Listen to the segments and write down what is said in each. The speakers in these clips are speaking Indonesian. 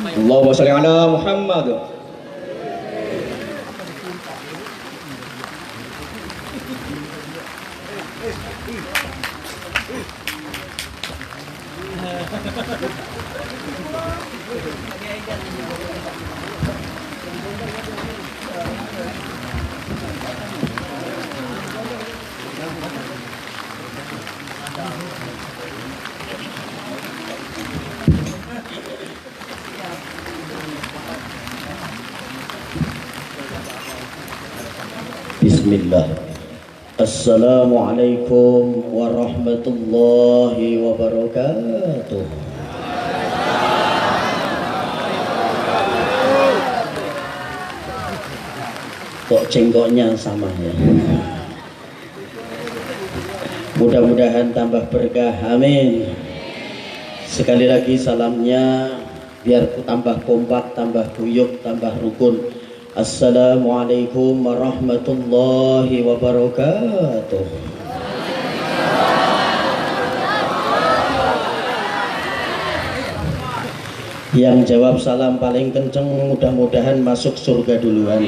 Allahumma sholli ala Muhammad. Bismillah. Assalamualaikum warahmatullahi wabarakatuh. Kok cengkoknya sama ya? Mudah-mudahan tambah berkah, amin. Sekali lagi salamnya biar tambah kompak, tambah guyup, tambah rukun. Assalamualaikum warahmatullahi wabarakatuh. Yang jawab salam paling kenceng mudah-mudahan masuk surga duluan.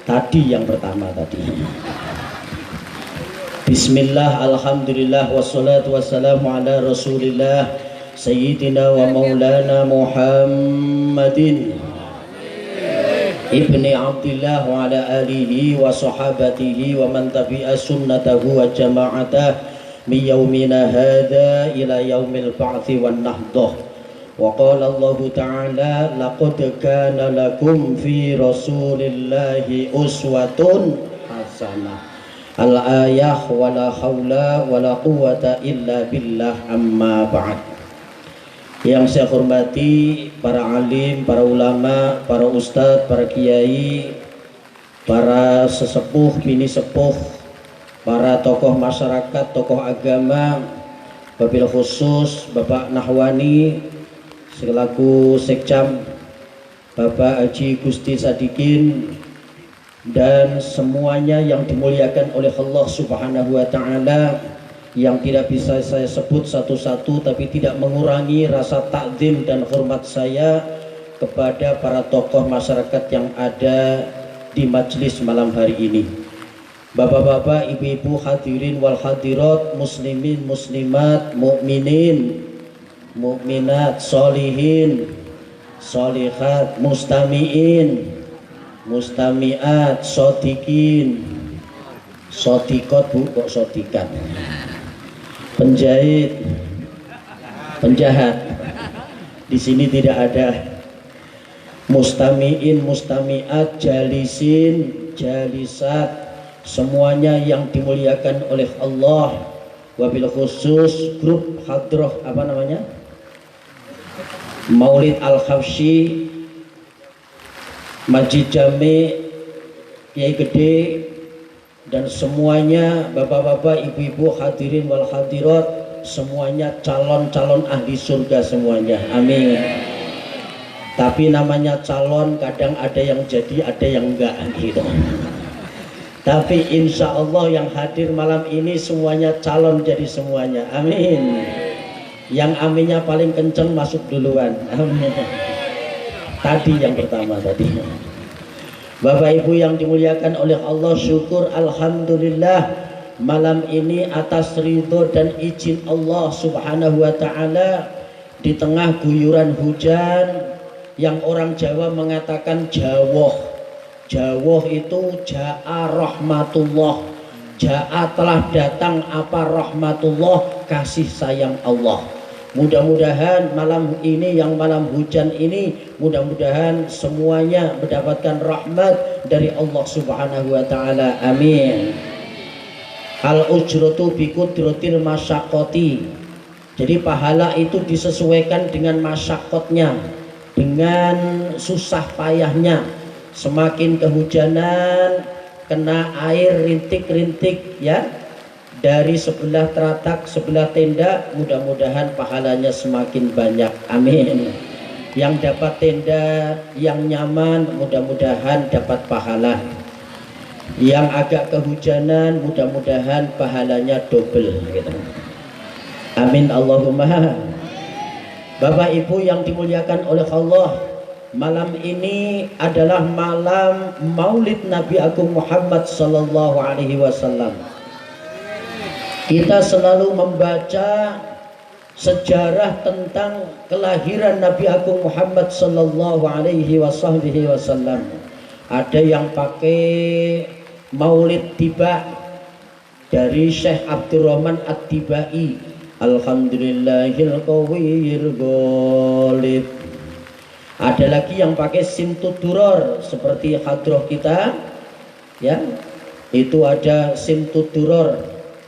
Tadi yang pertama tadi. Bismillah, alhamdulillah, wassalatu wassalamu ala rasulillah Sayyidina wa maulana Muhammadin Ibni Abdillah wa ala alihi wa sahabatihi wa man tabi'a sunnatahu wa jama'atah min yaumina hadha ila yaumil ba'thi wan nahdah. Wa qala Allah ta'ala laqad kana lakum fi rasulillahi uswatun hasanah. Al-ayah wa la hawla wa la quwwata illa billah amma ba'd. Yang saya hormati para alim, para ulama, para ustadz, para kiai, para sesepuh, bini sepuh, para tokoh masyarakat, tokoh agama, wabil khusus Bapak Nahwani selaku Sekcam, Bapak Haji Gusti Sadikin, dan semuanya yang dimuliakan oleh Allah Subhanahu wa Ta'ala, yang tidak bisa saya sebut satu-satu tapi tidak mengurangi rasa takzim dan hormat saya kepada para tokoh masyarakat yang ada di majelis malam hari ini. Bapak-bapak, ibu-ibu, hadirin wal hadirat, muslimin, muslimat, mukminin, mukminat, solihin, solihat, mustamiin, mustamiat, sodikin, sodikot, bu kok sodikan, penjahit, penjahat. Di sini tidak ada. Mustamiin, mustamiat, jalisin, jalisat, semuanya yang dimuliakan oleh Allah. Wabil khusus grup hadroh apa namanya? Maulid Al-Hafsyi, Masjid Jami, Kiai Gede, dan semuanya bapak-bapak, ibu-ibu, hadirin wal hadirat, semuanya calon-calon ahli surga semuanya, amin. Tapi namanya calon, kadang ada yang jadi, ada yang enggak gitu. Tapi insya Allah yang hadir malam ini semuanya calon jadi semuanya, amin. Yang aminnya paling kenceng masuk duluan, amin. Tadi yang pertama tadi. Bapak Ibu yang dimuliakan oleh Allah, syukur alhamdulillah malam ini atas ridho dan izin Allah Subhanahu wa Ta'ala, di tengah guyuran hujan yang orang Jawa mengatakan jawoh. Jawoh itu ja'a rahmatullah, ja'a telah datang apa rahmatullah, kasih sayang Allah. Mudah-mudahan malam ini yang malam hujan ini, mudah-mudahan semuanya mendapatkan rahmat dari Allah Subhanahu wa Ta'ala, amin. Al ujratu bi qudratil masyaqqati. Jadi pahala itu disesuaikan dengan masyaqqatnya, dengan susah payahnya. Semakin kehujanan, kena air rintik-rintik ya, dari sebelah teratak, sebelah tenda, mudah-mudahan pahalanya semakin banyak, amin. Yang dapat tenda yang nyaman, mudah-mudahan dapat pahala. Yang agak kehujanan, mudah-mudahan pahalanya double gitu. Amin Allahumma. Bapak Ibu yang dimuliakan oleh Allah, malam ini adalah malam Maulid Nabi Agung Muhammad sallallahu alaihi wasallam. Kita selalu membaca sejarah tentang kelahiran Nabi Agung Muhammad sallallahu alaihi wasallam. Ada yang pakai Maulid Tiba dari Syekh Abdurrahman At-Tibai, Alhamdulillahil Qawiyil Ghalib. Ada lagi yang pakai Simtud Duror seperti hadroh kita, ya. Itu ada Simtud Duror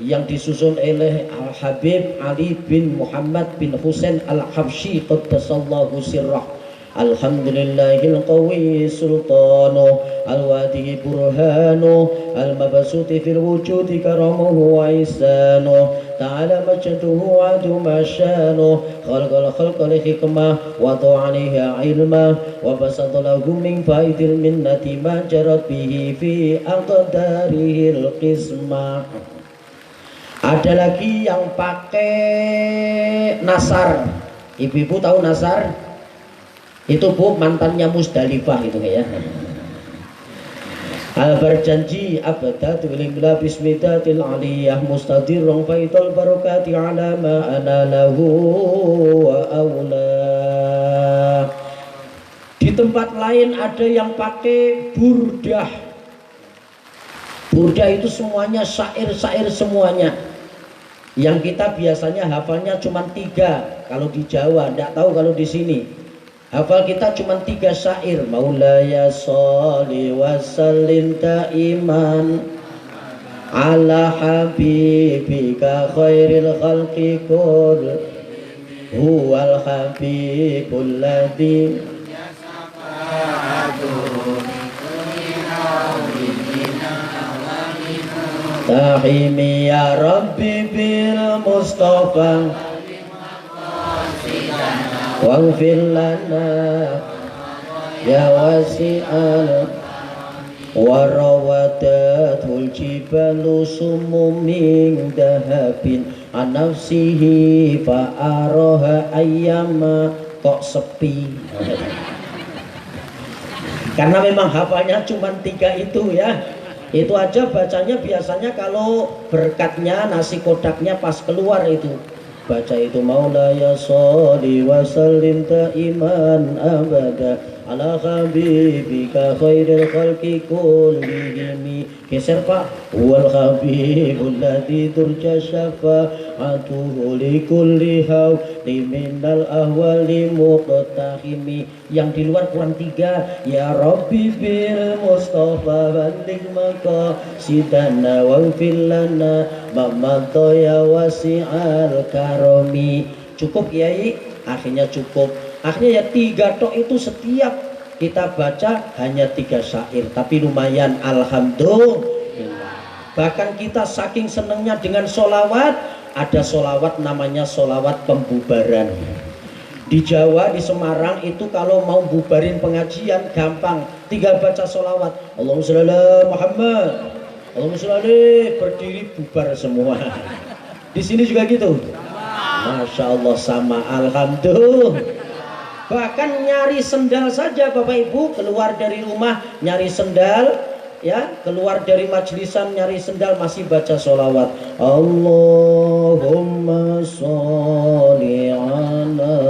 yang disusun oleh Al-Habib Ali bin Muhammad bin Husain Al-Habsyi qaddasallahu sirrah. Alhamdulillahil qawi sultanu al-wadi burhanu al-mabsuti fil wujudi karamuhu wa isanu ta'ala majduhu wa dumashanu khalqal khalqal hikmah wa ta'aliha ilma wa basadalahu min faidil minnati ma jarat bihi fi aqdarihil qismah. Ada lagi yang pakai nasar. Ibu-ibu tahu nasar? Itu Bu, mantannya Musdalifah itu ya. Al-Barjanji abadatu limla bismidatil aliyah mustadirun faidul barakati ala ma anallahu wa awla. Di tempat lain ada yang pakai burdah. Burdah itu semuanya syair-syair semuanya. Yang kita biasanya hafalnya cuma 3 kalau di Jawa, tidak tahu kalau di sini. Hafal kita cuma 3 syair. Maulaya sholli wa sallim daiman ala habibika khairil khalqi kull huwal habibul ladzi tahimi ya rabbi bil mustafa waghfir lana ya wasi'al warawadatul jibalu sumumin dahabin anafsihi fa'aroha ayyama kok sepi. Karena memang hafalnya cuma 3 itu ya. Itu aja bacanya biasanya kalau berkatnya nasi kodaknya pas keluar itu baca itu maulaya sholli wa sallim daiman abada ala habibika khairil khalqi kullihim. Geser Pak. Wal habibul ladzi turja syafa'atuhu li kulli hawli minal ahwali muqtahimi. Yang di luar kurang 3. Ya Rabbi bil Mustafa balligh maqasidana waghfir lana mammadha ya wasi'al karomi. Cukup Kiai? Akhirnya cukup. Akhirnya ya 3 tok itu setiap kita baca hanya 3 syair, tapi lumayan alhamdulillah. Bahkan kita saking senangnya dengan solawat, ada solawat namanya solawat pembubaran. Di Jawa, di Semarang itu kalau mau bubarin pengajian gampang, tinggal baca solawat. Allahumma sholli ala Muhammad, Allahumma sholli, berdiri bubar semua. Di sini juga gitu. Masya Allah sama, alhamdulillah. Bahkan nyari sendal saja Bapak Ibu, keluar dari rumah nyari sendal, ya, keluar dari majlisan nyari sendal masih baca sholawat. Allahumma sholli ala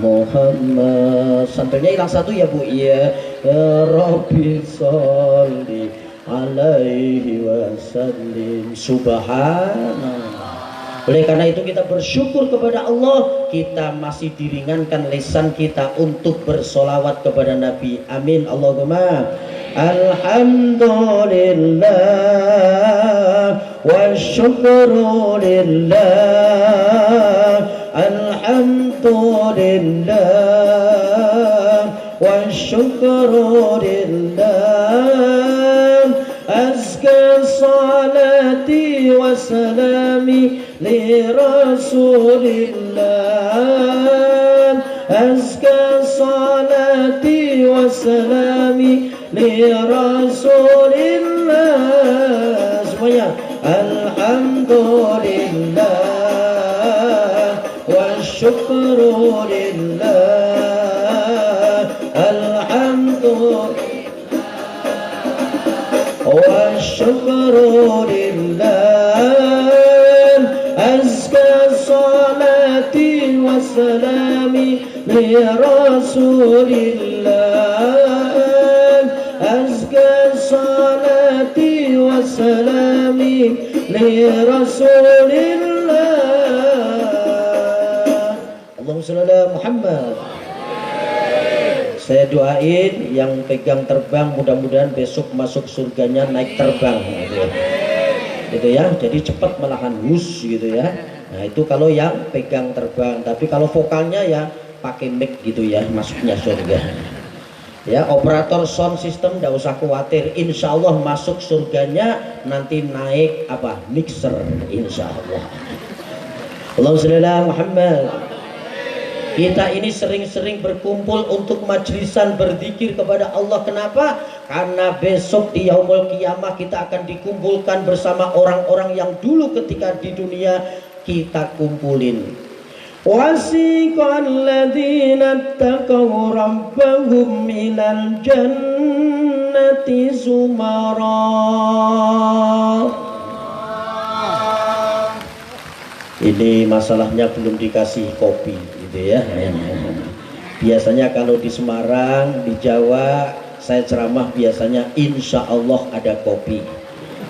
Muhammad. Sandalnya hilang 1 ya Bu. Ya Rabbi sholli alaihi wasallim. Subhanallah. Oleh karena itu kita bersyukur kepada Allah, kita masih diringankan lisan kita untuk bersolawat kepada Nabi. Amin Allahumma. Alhamdulillah wa syukru lillah. Alhamdulillah wa syukru lillah. Azka salati wa salami li Rasulillah. Azka salati wa salami li Rasulillah. Semuanya alhamdulillah wa syukru lillah, alhamdulillah, wa syukru lillah, azka salati wa salami li rasulillah, azka salati wa salami li rasulillah. Allahumma shalli ala Muhammad. Saya doain yang pegang terbang mudah-mudahan besok masuk surganya naik terbang gitu ya, jadi cepat malahan hus gitu ya. Nah itu kalau yang pegang terbang, tapi kalau vokalnya ya pakai mic gitu ya, masuknya surga ya. Operator sound system tidak usah khawatir, insya Allah masuk surganya nanti naik apa, mixer insya Allah. Allahumma shalli ala Muhammad. Kita ini sering-sering berkumpul untuk majlisan berzikir kepada Allah. Kenapa? Karena besok di yaumul qiyamah kita akan dikumpulkan bersama orang-orang yang dulu ketika di dunia kita kumpulin. Wasiqal ladzina taqaw rabbahum minal jannati zumara. Ini masalahnya belum dikasih kopi gitu ya. Biasanya kalau di Semarang, di Jawa saya ceramah biasanya insya Allah ada kopi.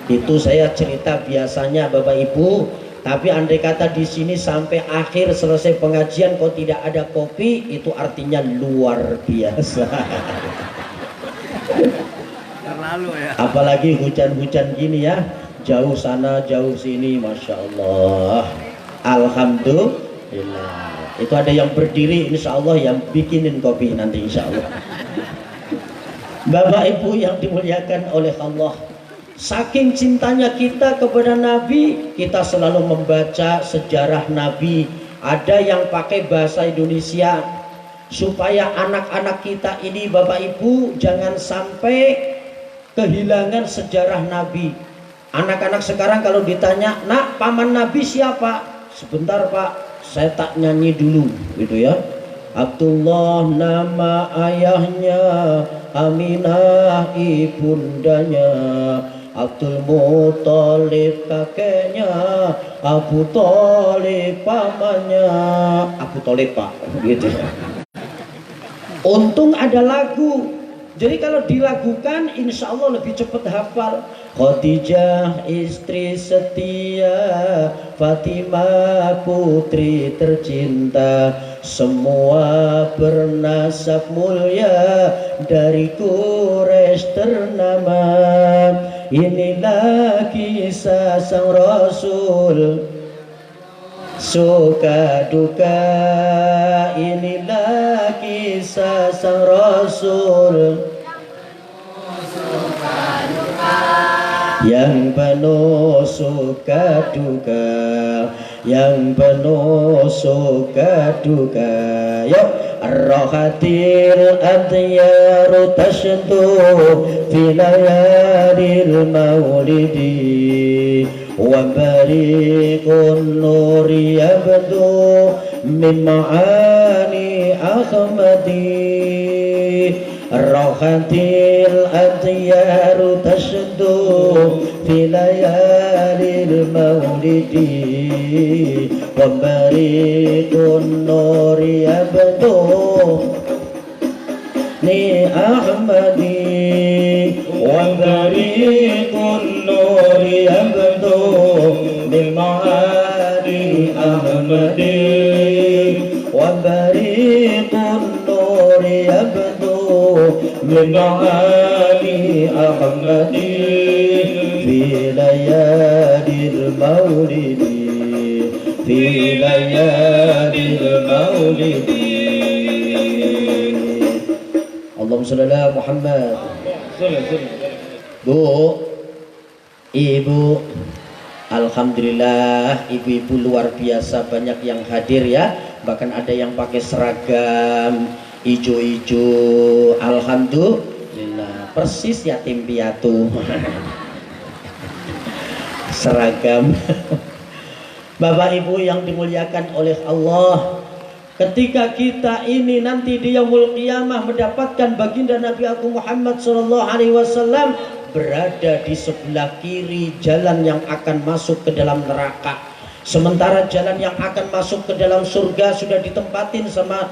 Itu saya cerita biasanya Bapak Ibu. Tapi andai kata di sini sampai akhir selesai pengajian kok tidak ada kopi, itu artinya luar biasa. Terlalu ya. Apalagi hujan-hujan gini ya, jauh sana jauh sini, masya Allah. Alhamdulillah. Itu ada yang berdiri, insya Allah yang bikinin kopi nanti insya Allah. Bapak Ibu yang dimuliakan oleh Allah, saking cintanya kita kepada Nabi, kita selalu membaca sejarah Nabi. Ada yang pakai bahasa Indonesia supaya anak-anak kita ini Bapak Ibu jangan sampai kehilangan sejarah Nabi. Anak-anak sekarang kalau ditanya, "Nak, paman Nabi siapa?" "Sebentar Pak, saya tak nyanyi dulu," gitu ya. Abdullah nama ayahnya, Aminah ibundanya, Abdul Muthalib kakeknya, Abu Thalib pamannya. Abu Thalib Pak, gitu. Untung ada lagu. Jadi kalau dilakukan insya Allah lebih cepat hafal. Khadijah istri setia, Fatimah putri tercinta, semua bernasab mulia, dari Quraisy ternama. Inilah kisah sang Rasul, suka duka. Inilah kisah sang Rasul, yang penuh suka duka, yang penuh suka duka. Yuk, ar-rahatil adyaru tashdu fi layalil maulidi, wa bariqun nuri yabdu min ma'ani Ahmadi. Rahatil adyaru tashdu fi layalil maulidi, wa bariqun nuri yabdu ni Ahmadi, wa bariqun nuri yabdu min ma'ani Ahmadi, wa bariqun nuri yabdu min ma'ani Ahmadi, fi layalil maulidi, fi layalil maulidi. Allahumma shalli ala Muhammad. Bu, Ibu, alhamdulillah ibu-ibu luar biasa banyak yang hadir ya. Bahkan ada yang pakai seragam ijo-ijo, alhamdulillah, persis yatim piatu. Seragam. Bapak Ibu yang dimuliakan oleh Allah, Ketika kita ini nanti di yaumul qiyamah mendapatkan baginda Nabi Agung Muhammad sallallahu alaihi wasallam berada di sebelah kiri jalan yang akan masuk ke dalam neraka, sementara jalan yang akan masuk ke dalam surga sudah ditempatin sama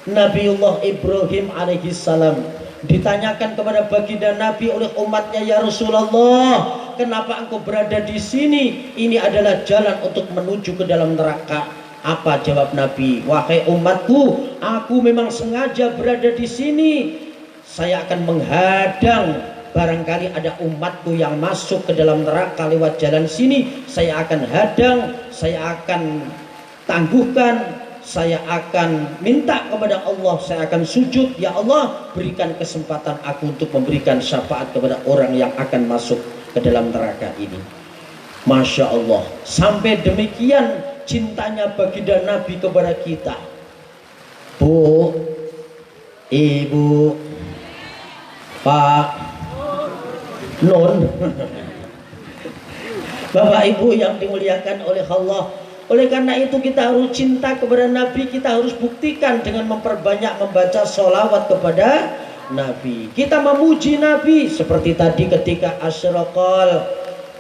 Nabiullah Ibrahim alaihi salam. Ditanyakan kepada baginda Nabi oleh umatnya, ya Rasulullah, kenapa engkau berada di sini? Ini adalah jalan untuk menuju ke dalam neraka. Apa jawab Nabi? Wahai umatku, aku memang sengaja berada di sini. Saya akan menghadang, barangkali ada umatku yang masuk ke dalam neraka lewat jalan sini. Saya akan hadang, saya akan tangguhkan, saya akan minta kepada Allah, saya akan sujud. Ya Allah, berikan kesempatan aku untuk memberikan syafaat kepada orang yang akan masuk ke dalam neraka ini. Masya Allah, sampai demikian cintanya baginda Nabi kepada kita. Bu, Ibu, Pak, Non, Bapak Ibu yang dimuliakan oleh Allah. Oleh karena itu kita harus cinta kepada Nabi, kita harus buktikan dengan memperbanyak membaca sholawat kepada Nabi. Kita memuji Nabi seperti tadi ketika asyraqal,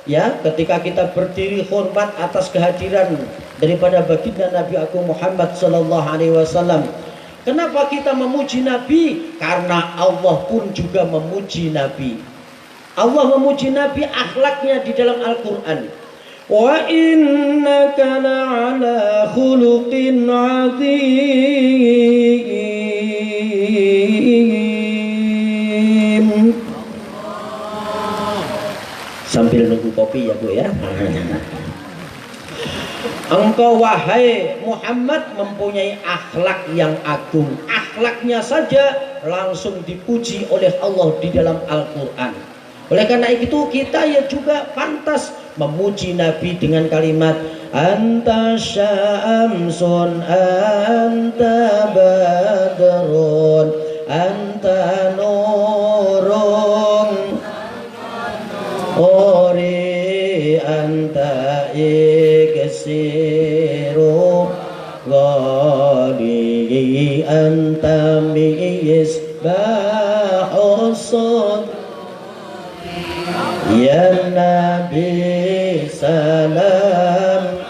ya, ketika kita berdiri hormat atas kehadiran daripada baginda Nabi Agung Muhammad sallallahu alaihi wasallam. Kenapa kita memuji Nabi? Karena Allah pun juga memuji Nabi. Allah memuji Nabi akhlaknya di dalam Al-Qur'an. Wa innaka la'ala khuluqin 'adzim. Sambil nunggu kopi ya Bu ya. Engkau wahai Muhammad mempunyai akhlak yang agung. Akhlaknya saja langsung dipuji oleh Allah di dalam Al-Qur'an. Oleh karena itu kita ya juga pantas memuji Nabi dengan kalimat anta syamsun anta badrun anta nurun ori anta iksiru ghali anta misbahus ya Nabi salam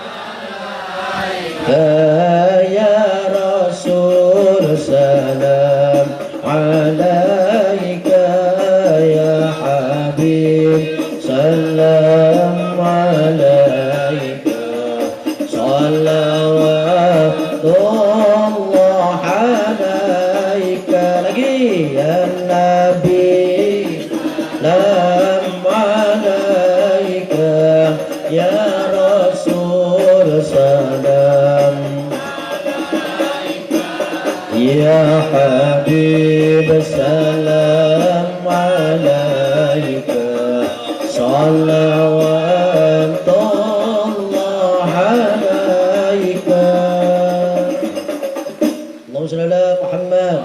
ya Rasul salam alaika ya Habib salam alaika salawatullah alaika lagi ya Nabi salam alaika ya Rasul salam ya Habib salam alaika salawatullah alaika. Allahumma shalli ala Muhammad.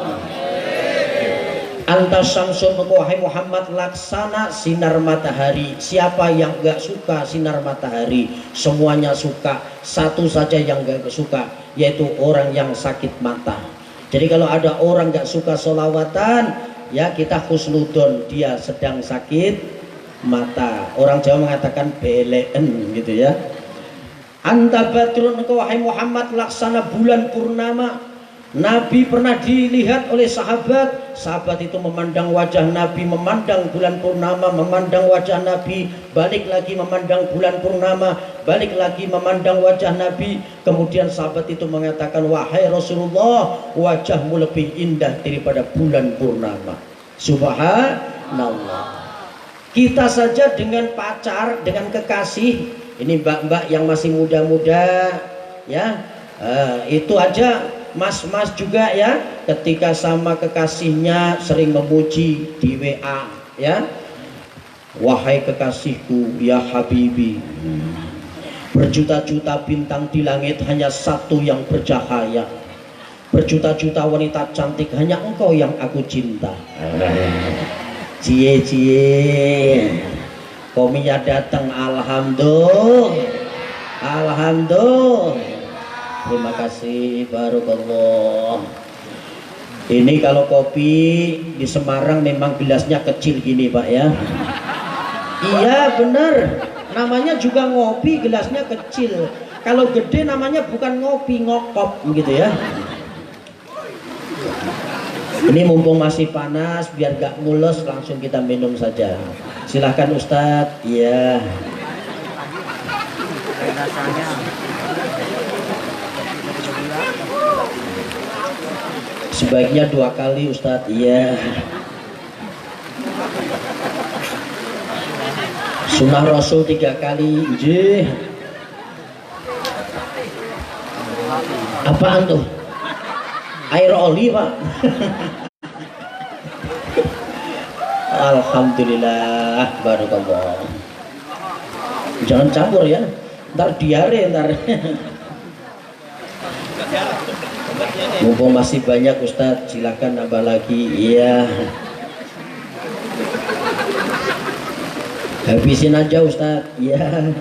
Anta syamsun, wahai Muhammad laksana sinar matahari. Siapa yang gak suka sinar matahari? Semuanya suka. Satu saja yang gak suka, yaitu orang yang sakit mata. Jadi kalau ada orang gak suka sholawatan, ya kita husnudon, dia sedang sakit mata. Orang Jawa mengatakan belen gitu ya. Anta badrun, wahai Muhammad laksana bulan purnama. Nabi pernah dilihat oleh sahabat. Sahabat itu memandang wajah Nabi, memandang bulan purnama, memandang wajah Nabi, balik lagi memandang bulan purnama, balik lagi memandang wajah Nabi. Kemudian sahabat itu mengatakan, wahai Rasulullah, wajahmu lebih indah daripada bulan purnama. Subhanallah. Kita saja dengan pacar, dengan kekasih, ini mbak-mbak yang masih muda-muda, ya, itu aja. Mas-mas juga ya, ketika sama kekasihnya sering memuji di WA, ya, wahai kekasihku ya Habibi, berjuta-juta bintang di langit hanya satu yang bercahaya, berjuta-juta wanita cantik hanya engkau yang aku cinta. Cie kominya datang, alhamdulillah, alhamdulillah. Terima kasih, barakallah. Ini kalau kopi di Semarang memang gelasnya kecil gini Pak ya. Iya benar, namanya juga ngopi, gelasnya kecil. Kalau gede namanya bukan ngopi, ngokop gitu ya. Ini mumpung masih panas, biar gak mulus, langsung kita minum saja. Silahkan Ustadz. Iya. Sebaiknya 2 kali Ustadz. Iya. Sunnah Rasul 3 kali. Jih. Apaan tuh? Air oli Pak. Alhamdulillah, barakallah. Jangan campur ya, ntar diare ntar. Mumpung masih banyak Ustadz, silakan nambah lagi. Iya. Habisin aja Ustadz. Iya.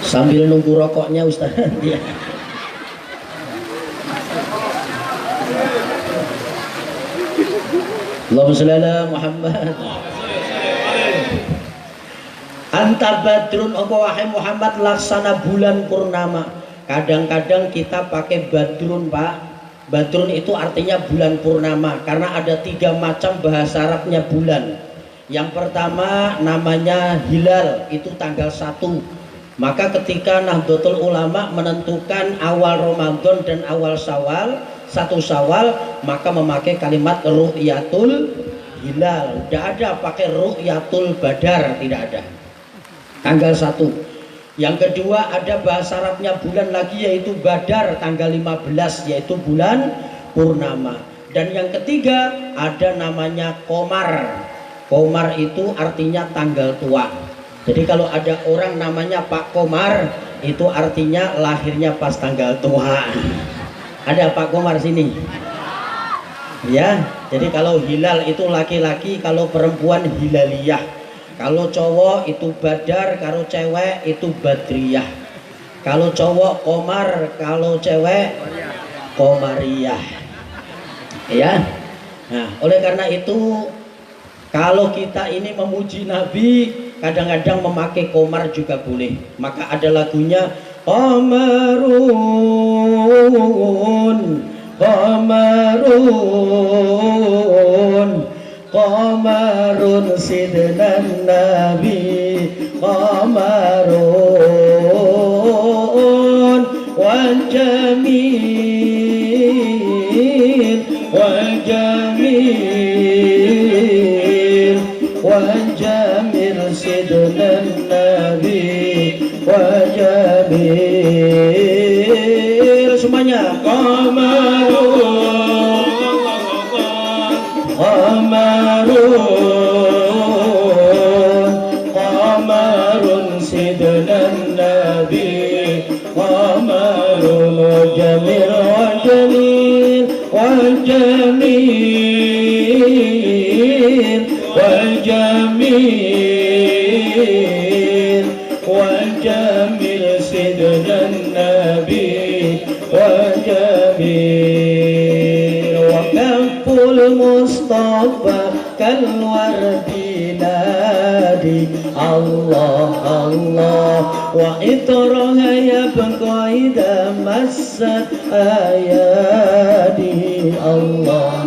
Sambil nunggu rokoknya Ustadz. Iya. Allahumma sholli ala Muhammad. Anta badrun, apa wahai Muhammad laksana bulan purnama. Kadang-kadang kita pakai badrun Pak. Badrun itu artinya bulan purnama, karena ada 3 macam bahasa Arabnya bulan. Yang pertama namanya hilal, itu tanggal 1. Maka ketika Nahdlatul Ulama menentukan awal Ramadan dan awal Syawal, 1 Syawal, maka memakai kalimat ru'yatul hilal. Tidak ada pakai ru'yatul badar, tidak ada. Tanggal 1. Yang kedua ada bahasa Arabnya bulan lagi, yaitu badar, tanggal 15, yaitu bulan purnama. Dan yang ketiga ada namanya komar. Komar itu artinya tanggal tua. Jadi kalau ada orang namanya Pak Komar, itu artinya lahirnya pas tanggal tua. Ada Pak Komar sini? Ya, jadi kalau hilal itu laki-laki, kalau perempuan hilaliyah. Kalau cowok itu badar, kalau cewek itu badriyah. Kalau cowok komar, kalau cewek komariyah. Ya. Nah, oleh karena itu kalau kita ini memuji Nabi, kadang-kadang memakai komar juga boleh. Maka ada lagunya Qamarun, Qamarun, Qamarun sidnan Nabi, Qamarun wal jamil, wal jamil, wal jamil sidnan Nabi, wal jamil. Semuanya Qamarun, Qamarun, Qamarun sidnan Nabi, Qamarun wa jamil, wa jamil, wa jamil, wa jamil, wa jamil sidnan Nabi, wa jamil. Wa kaful Mustafa kalwardi nadi Allah Allah, wa itraha yabqa idha massat ayadi Allah.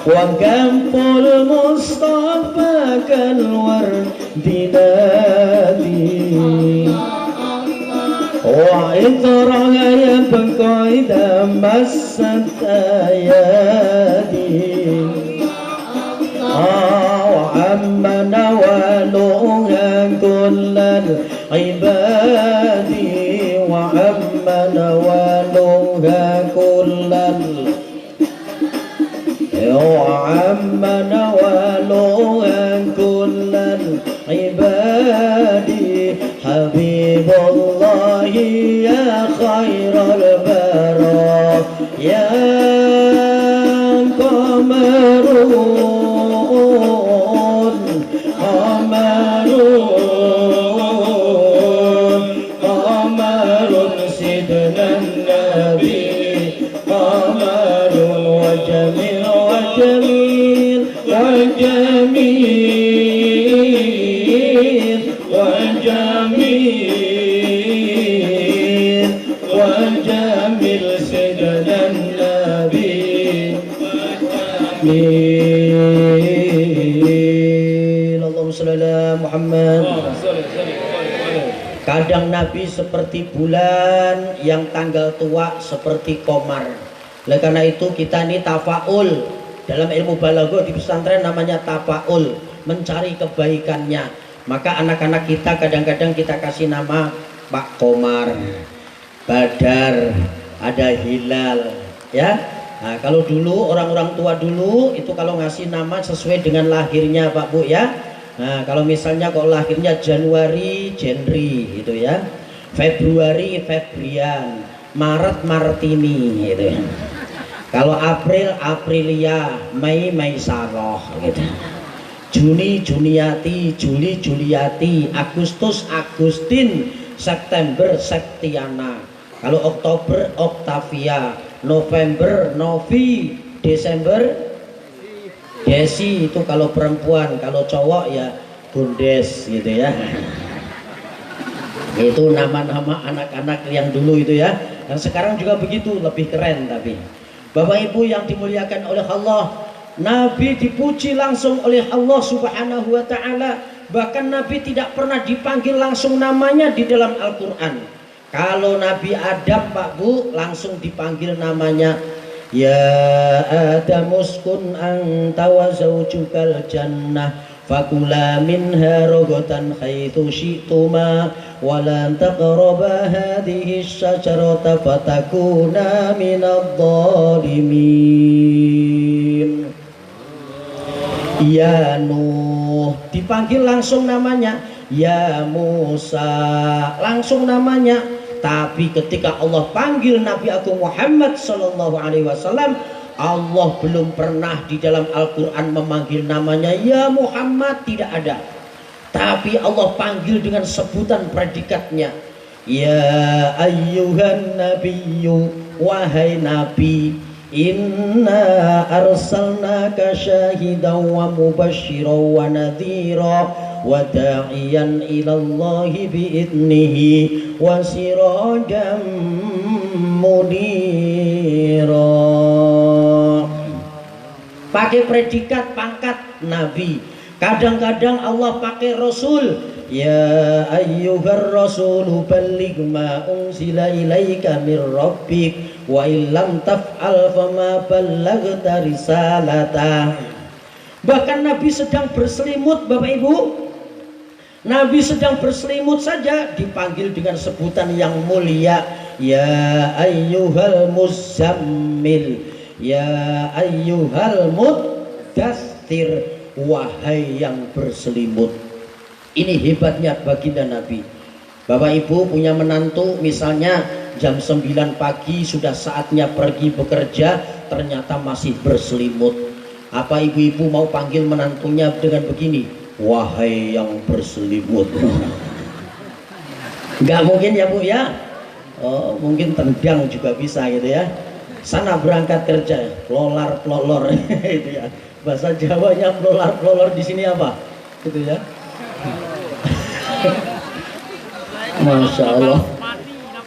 Wa kaful Mustafa kalwardi nadi wa itraha yabqa idha massat ayadi. وعم نوالها كل العباد، وعم نوالها كل وعم نوالها كل العباد. حبيب الله يا خير البرايا يا قمرون، قمرون، Kadang Nabi seperti bulan, yang tanggal tua seperti komar. Oleh karena itu kita ini tafaul. Dalam ilmu balaghah di pesantren namanya tafaul, mencari kebaikannya. Maka anak-anak kita kadang-kadang kita kasih nama Pak Komar, Badar, ada Hilal, ya. Nah, kalau dulu orang-orang tua dulu itu kalau ngasih nama sesuai dengan lahirnya Pak Bu ya. Nah, kalau misalnya kalau lahirnya Januari, Jenri gitu ya. Februari, Febrian, Maret, Martini gitu ya. Kalau April, Aprilia, Mei, Maisaroh gitu. Juni, Juniati, Juli, Juliati, Agustus, Agustin, September, Septiana. Kalau Oktober, Octavia, November, Novi, Desember, Desi. Itu kalau perempuan, kalau cowok ya Bundes gitu ya. Itu nama-nama anak-anak yang dulu itu ya. Dan sekarang juga begitu, lebih keren. Tapi Bapak Ibu yang dimuliakan oleh Allah, Nabi dipuji langsung oleh Allah Subhanahu wa ta'ala. Bahkan Nabi tidak pernah dipanggil langsung namanya di dalam Al-Quran. Kalau Nabi Adam Pak Bu langsung dipanggil namanya, ya Adam uskun anta wa zawjukal jannah fakula minha ragadan haitsu syi'tuma wa la taqraba hadhihi asyajarata fatakuna minadh dhalimin. Ya Nuh dipanggil langsung namanya, ya Musa langsung namanya. Tapi ketika Allah panggil Nabi Agung Muhammad Sallallahu Alaihi Wasallam, Allah belum pernah di dalam Al-Quran memanggil namanya ya Muhammad, tidak ada. Tapi Allah panggil dengan sebutan predikatnya, ya ayyuhan nabiyyu, wahai Nabi, inna arsalnaka syahidan wa mubasysyiran wa nadhira wa da'iyan ilallahi bi'idnihi wa sirajan munira. Pakai predikat pangkat Nabi. Kadang-kadang Allah pakai Rasul, ya ayyuhar rasulu balligh ma unzila ilaika mir rabbik wa illam taf'al fama ballaghta risalatah. Bahkan Nabi sedang berselimut Bapak Ibu, Nabi sedang berselimut saja dipanggil dengan sebutan yang mulia, ya ayyuhal muzammil, ya ayyuhal muddaththir, wahai yang berselimut. Ini hebatnya baginda Nabi. Bapak Ibu punya menantu misalnya jam 9 pagi sudah saatnya pergi bekerja, ternyata masih berselimut. Apa ibu-ibu mau panggil menantunya dengan begini, wahai yang berselimut? Nggak mungkin ya Bu ya. Oh, mungkin tendang juga bisa gitu ya. Sana berangkat kerja, plolar plolor itu ya. Bahasa Jawanya plolar plolor di sini apa? Gitu ya. Masya Allah.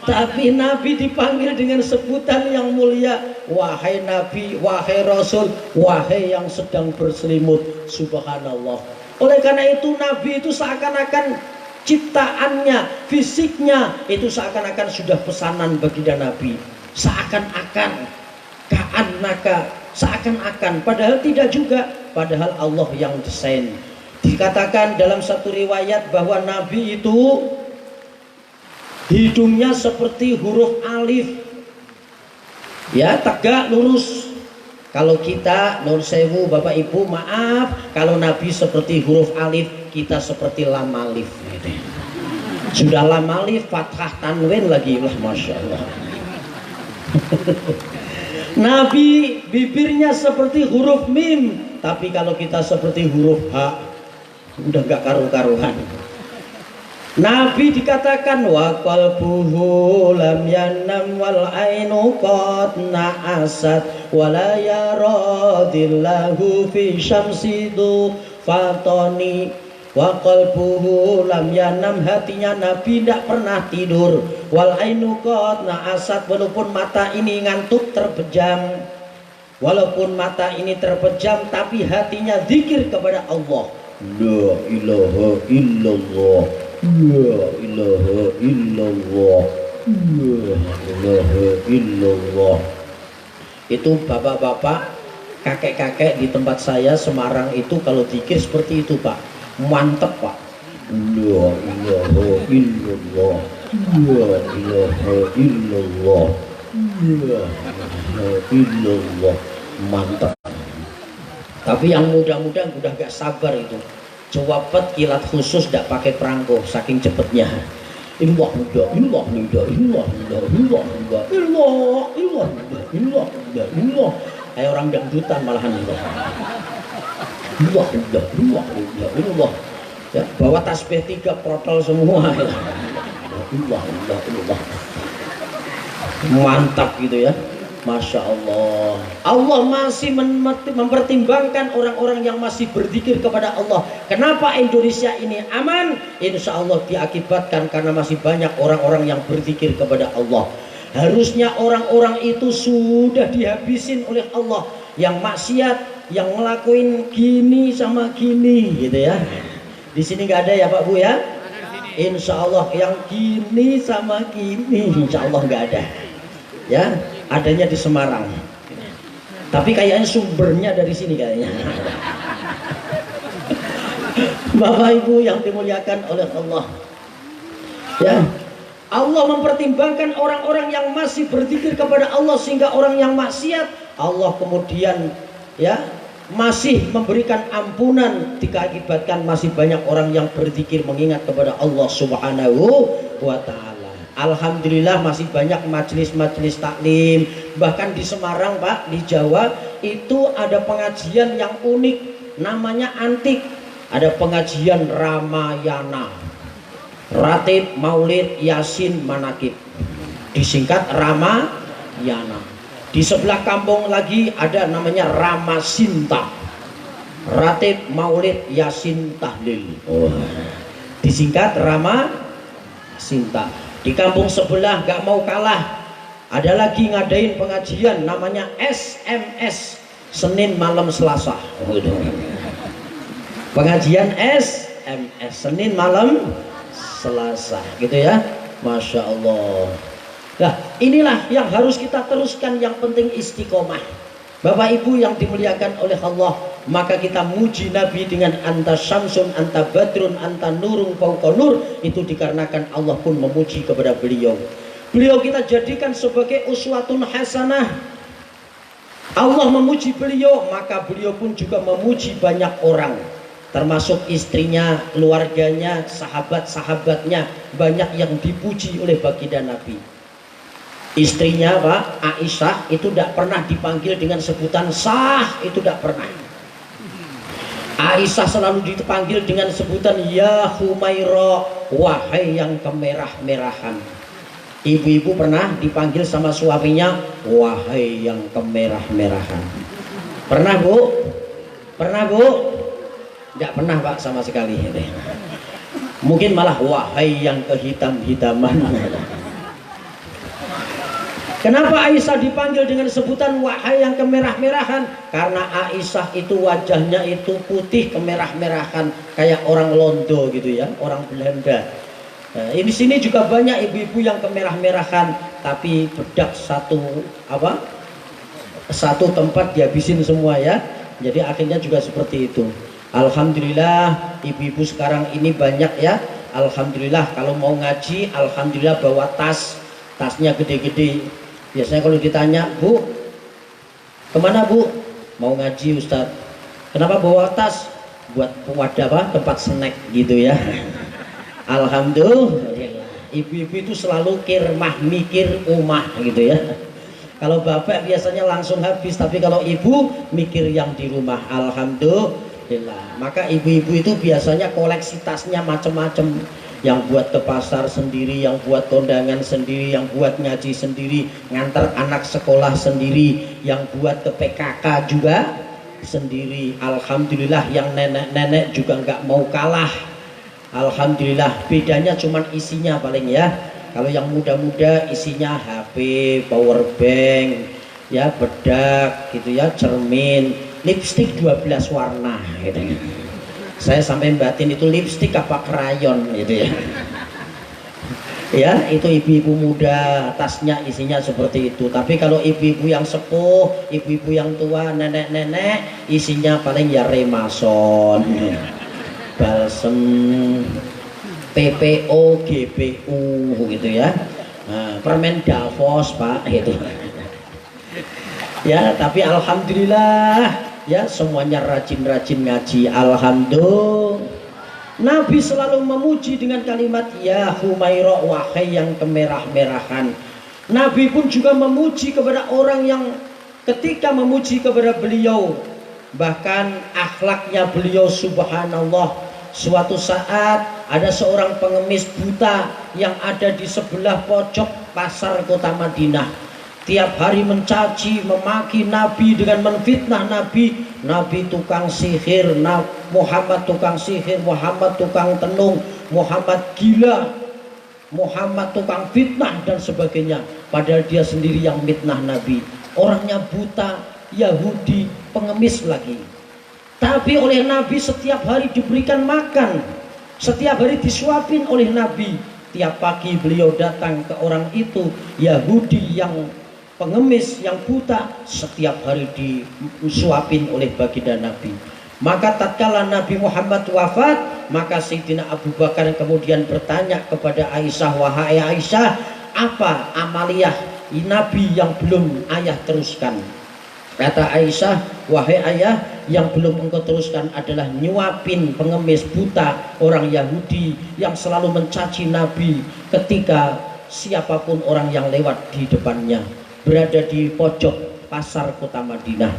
Tapi Nabi dipanggil dengan sebutan yang mulia, wahai Nabi, wahai Rasul, wahai yang sedang berselimut. Subhanallah. Oleh karena itu Nabi itu seakan-akan ciptaannya, fisiknya itu seakan-akan sudah pesanan baginda Nabi. Seakan-akan, ka'annaka, seakan-akan, padahal tidak juga. Padahal Allah yang desain. Dikatakan dalam satu riwayat bahwa Nabi itu hidungnya seperti huruf alif, ya, tegak lurus. Kalau kita nur sewu Bapak Ibu maaf, kalau Nabi seperti huruf alif, kita seperti lam alif. Sudah lam alif, fathah tanwin lagi lah, masya Allah. Nabi bibirnya seperti huruf mim, tapi kalau kita seperti huruf H, udah gak karu-karuhan. Nabi dikatakan wa qalbuhu lam yanam wal ainu qad na'asat wa la yaradillahu fi syamsidu fatoni. Wa qalbuhu lam yanam, hatinya Nabi tidak pernah tidur, wal ainu qad na'asat, walaupun mata ini ngantuk terpejam, walaupun mata ini terpejam tapi hatinya zikir kepada Allah. La ilaha illallah La ilaha illallah. La ilaha illallah. Itu bapak-bapak, kakek-kakek di tempat saya Semarang itu kalau zikir seperti itu Pak, mantep Pak. La ilaha illallah. La ilaha illallah. La ilaha illallah. Mantep. Tapi yang muda-muda udah gak sabar itu, cewapet kilat khusus gak pakai perangko saking cepetnya. Illah illah illah illah illah illah illah illah illah illah illah illah illah. Kayak orang dangdutan malahan itu. Illah illah illah illah illah. Ya, bawa tasbih 3 protol semua. Illah illah illah. Mantap gitu ya. Masya Allah. Allah masih mempertimbangkan orang-orang yang masih berzikir kepada Allah. Kenapa Indonesia ini aman? Insya Allah diakibatkan karena masih banyak orang-orang yang berzikir kepada Allah. Harusnya orang-orang itu sudah dihabisin oleh Allah. Yang maksiat, yang ngelakuin gini sama gini gitu ya. Di sini nggak ada ya Pak Bu ya? Insya Allah yang gini sama gini insya Allah nggak ada. Ya, adanya di Semarang. Tapi kayaknya sumbernya dari sini kayaknya. Bapak Ibu yang dimuliakan oleh Allah. Ya, Allah mempertimbangkan orang-orang yang masih berzikir kepada Allah, sehingga orang yang maksiat Allah kemudian ya masih memberikan ampunan dikakibatkan masih banyak orang yang berzikir mengingat kepada Allah Subhanahu wa Ta'ala. Alhamdulillah masih banyak majelis-majelis taklim. Bahkan di Semarang Pak, di Jawa itu ada pengajian yang unik, namanya antik. Ada pengajian Ramayana, Ratib, Maulid, Yasin, Manakib, disingkat Ramayana. Di sebelah kampung lagi ada namanya Ramasinta, Ratib, Maulid, Yasin, Tahlil, disingkat Ramasinta. Di kampung sebelah gak mau kalah, ada lagi ngadain pengajian namanya SMS, Senin malam Selasa. Pengajian SMS Senin malam Selasa gitu ya. Masya Allah. Nah inilah yang harus kita teruskan, yang penting istiqomah. Bapak Ibu yang dimuliakan oleh Allah, maka kita muji Nabi dengan anta syamsun, anta badrun, anta nurung fauqa nur. Itu dikarenakan Allah pun memuji kepada beliau. Beliau kita jadikan sebagai uswatun hasanah. Allah memuji beliau, maka beliau pun juga memuji banyak orang, termasuk istrinya, keluarganya, sahabat-sahabatnya. Banyak yang dipuji oleh baginda Nabi. Istrinya Pak Aisyah itu tidak pernah dipanggil dengan sebutan sah, itu tidak pernah. Aisyah selalu dipanggil dengan sebutan ya Humaira, wahai yang kemerah-merahan. Ibu-ibu pernah dipanggil sama suaminya wahai yang kemerah-merahan? Pernah Bu? Pernah Bu? Tidak pernah Pak sama sekali. Mungkin malah wahai yang kehitam-hitaman. Kenapa Aisyah dipanggil dengan sebutan wahai yang kemerah-merahan? Karena Aisyah itu wajahnya itu putih kemerah-merahan, kayak orang Londo gitu ya, orang Belanda. Nah, di sini juga banyak ibu-ibu yang kemerah-merahan, tapi bedak satu tempat dihabisin semua ya. Jadi akhirnya juga seperti itu. Alhamdulillah ibu-ibu sekarang ini banyak ya. Alhamdulillah kalau mau ngaji, alhamdulillah bawa tasnya gede-gede. Biasanya kalau ditanya, Bu, kemana Bu? Mau ngaji Ustadz. Kenapa bawa tas? Buat wadah apa? Tempat snack gitu ya. Alhamdulillah. Ibu-ibu itu selalu kirmah, mikir umah gitu ya. Kalau bapak biasanya langsung habis, tapi kalau ibu mikir yang di rumah. Alhamdulillah. Maka ibu-ibu itu biasanya koleksi tasnya macam-macam. Yang buat ke pasar sendiri, yang buat kondangan sendiri, yang buat ngaji sendiri, ngantar anak sekolah sendiri, yang buat ke PKK juga sendiri. Alhamdulillah yang nenek-nenek juga nggak mau kalah. Alhamdulillah, bedanya cuman isinya paling ya. Kalau yang muda-muda isinya HP, power bank, ya bedak gitu ya, cermin, lipstik 12 warna gitu. Saya sampai batin itu lipstik apa krayon gitu ya. Ya, itu ibu-ibu muda, tasnya isinya seperti itu. Tapi kalau ibu-ibu yang sepuh, ibu-ibu yang tua, nenek-nenek, isinya paling ya remason, balsem, PPO, GPU gitu ya. Nah, permen Davos Pak gitu. Ya, tapi alhamdulillah ya semuanya rajin-rajin ngaji. Alhamdulillah. Nabi selalu memuji dengan kalimat ya Humaira, wahai yang kemerah-merahan. Nabi pun juga memuji kepada orang yang ketika memuji kepada beliau, bahkan akhlaknya beliau subhanallah. Suatu saat ada seorang pengemis buta yang ada di sebelah pojok pasar kota Madinah. Tiap hari mencaci, memaki Nabi dengan menfitnah Nabi. Nabi tukang sihir, Muhammad tukang sihir, Muhammad tukang tenung, Muhammad gila, Muhammad tukang fitnah dan sebagainya. Padahal dia sendiri yang fitnah Nabi. Orangnya buta, Yahudi, pengemis lagi. Tapi oleh Nabi setiap hari diberikan makan, setiap hari disuapin oleh Nabi. Tiap pagi beliau datang ke orang itu, Yahudi yang pengemis yang buta, setiap hari disuapin oleh baginda Nabi. Maka tatkala Nabi Muhammad wafat, maka Sayyidina Abu Bakar kemudian bertanya kepada Aisyah, wahai Aisyah, apa amaliyah Nabi yang belum ayah teruskan? Kata Aisyah, wahai ayah, yang belum engkau teruskan adalah nyuapin pengemis buta orang Yahudi yang selalu mencaci Nabi ketika siapapun orang yang lewat di depannya, berada di pojok pasar kota Madinah.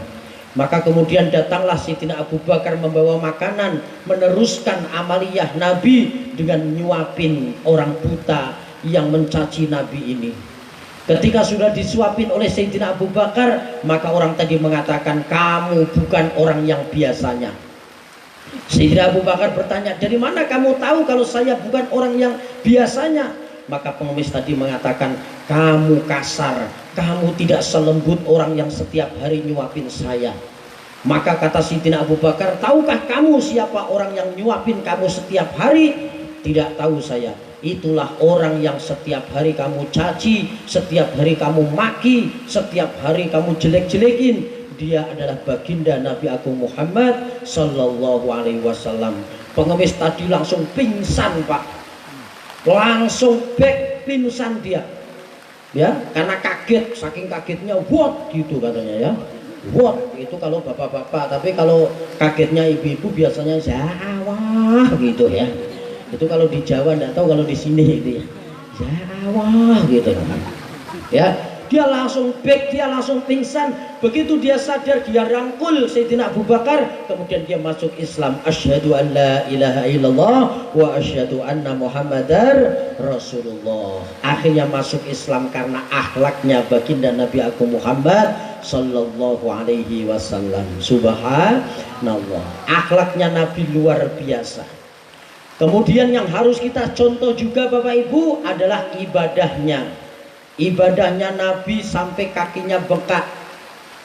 Maka kemudian datanglah Sayyidina Abu Bakar membawa makanan, meneruskan amaliyah Nabi dengan nyuapin orang buta yang mencaci Nabi ini. Ketika sudah disuapin oleh Sayyidina Abu Bakar, maka orang tadi mengatakan, kamu bukan orang yang biasanya. Sayyidina Abu Bakar bertanya, dari mana kamu tahu kalau saya bukan orang yang biasanya? Maka pengemis tadi mengatakan, kamu kasar, kamu tidak selembut orang yang setiap hari nyuapin saya. Maka kata Sayyidina Abu Bakar, tahukah kamu siapa orang yang nyuapin kamu setiap hari? Tidak tahu saya. Itulah orang yang setiap hari kamu caci, setiap hari kamu maki, setiap hari kamu jelek-jelekin. Dia adalah baginda Nabi Agung Muhammad Sallallahu Alaihi Wasallam. Pengemis tadi langsung pingsan Pak, langsung pingsan dia, ya, karena kaget, saking kagetnya, what gitu katanya ya, what itu kalau bapak-bapak, tapi kalau kagetnya ibu-ibu biasanya Jawa gitu ya. Itu kalau di Jawa, enggak tahu kalau di sini itu ya, Jawa gitu ya. Dia langsung dia langsung pingsan. Begitu dia sadar, dia rangkul Sayyidina Abu Bakar, kemudian dia masuk Islam. Asyhadu an la ilaha illallah wa asyhadu anna Muhammadar Rasulullah. Akhirnya masuk Islam karena akhlaknya baginda Nabi Agung Muhammad Sallallahu Alaihi Wasallam. Subhanallah, akhlaknya Nabi luar biasa. Kemudian yang harus kita contoh juga Bapak Ibu adalah ibadahnya. Ibadahnya Nabi sampai kakinya bengkak.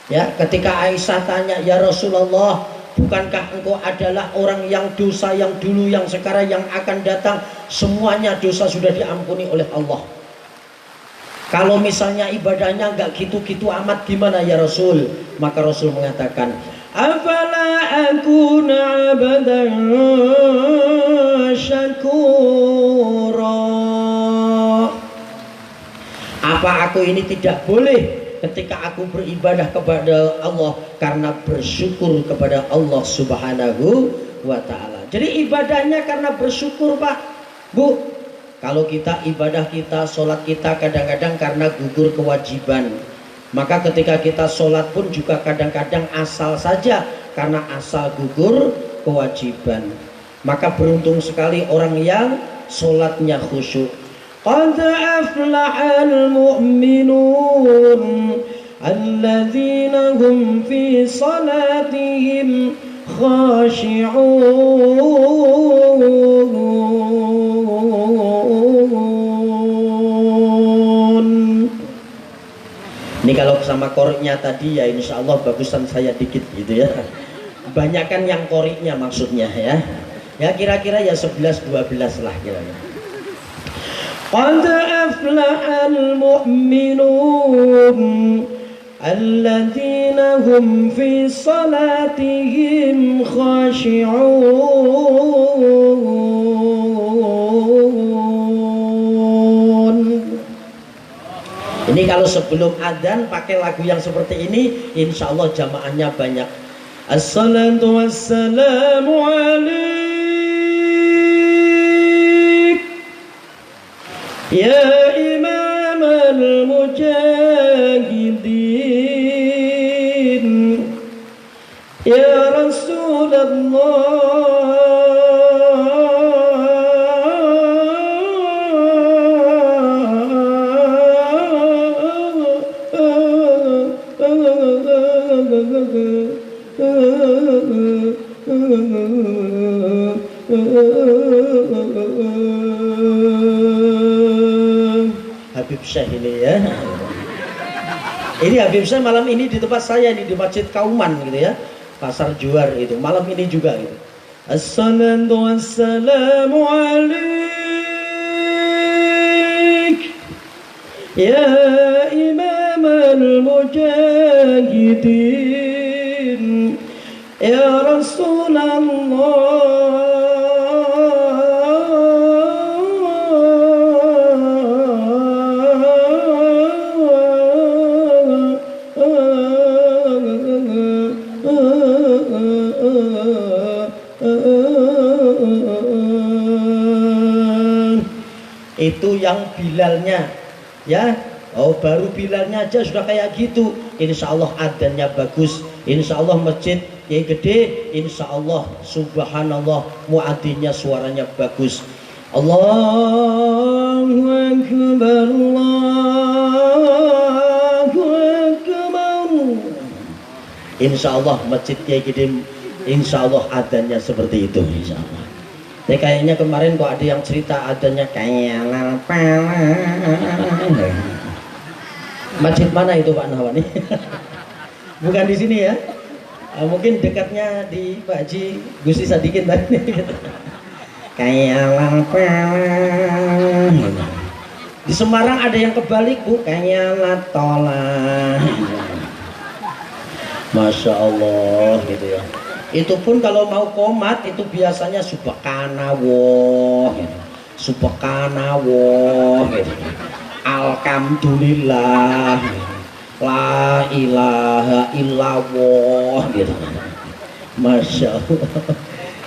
Ya, ketika Aisyah tanya, ya Rasulullah, bukankah engkau adalah orang yang dosa yang dulu, yang sekarang, yang akan datang, semuanya dosa sudah diampuni oleh Allah. Kalau misalnya ibadahnya enggak gitu-gitu amat, gimana ya Rasul? Maka Rasul mengatakan, afala akuna abadan syakura. Apa aku ini tidak boleh ketika aku beribadah kepada Allah karena bersyukur kepada Allah Subhanahu wa ta'ala. Jadi ibadahnya karena bersyukur Pak, Bu. Kalau kita ibadah kita, sholat kita kadang-kadang karena gugur kewajiban. Maka ketika kita sholat pun juga kadang-kadang asal saja karena asal gugur kewajiban. Maka beruntung sekali orang yang sholatnya khusyuk. Qad aflahal mu'minun alladzina hum fi salatihim khashi'un. Ini kalau sama koriknya tadi ya insya Allah bagusan saya dikit gitu ya. Banyakan yang koriknya maksudnya ya. Ya kira-kira ya 11-12 lah kira-kira. Qad aflahal mu'minun alladzina hum fi salatihim khashi'un. Ini kalau sebelum adzan pakai lagu yang seperti ini, insya Allah jamaahnya banyak. Assalatu wassalamu alaik ya imam al-mujahidin ya Rasulullah. Habib Syekh ini ya. Ini Habib Syekh malam ini di tempat saya nih, di Masjid Kauman gitu ya, Pasar Juar itu, malam ini juga gitu. Assalatu wassalamu alaik ya imam al-mujahidin ya Rasulullah. Itu yang Bilalnya ya. Oh baru Bilalnya aja sudah kayak gitu. Insya Allah adzannya bagus, insya Allah masjid yang gede, insya Allah subhanallah muadzinnya suaranya bagus. Allahu Akbar, Allahu Akbar. Insya Allah masjid yang gede, insya Allah adzannya seperti itu insya Allah. Tapi kayaknya kemarin kok ada yang cerita adanya kayak masjid mana itu Pak Nawani? Bukan di sini ya? Mungkin dekatnya di Pak Haji Gusti Sadikin tadi. Kayak di Semarang ada yang kebalik Bu, kayak latola. Masya Allah gitu ya. Itu pun kalau mau qomat itu biasanya subhanallah gitu. Subhanallah gitu. Alhamdulillah gitu. La ilaha illallah gitu. Masya Allah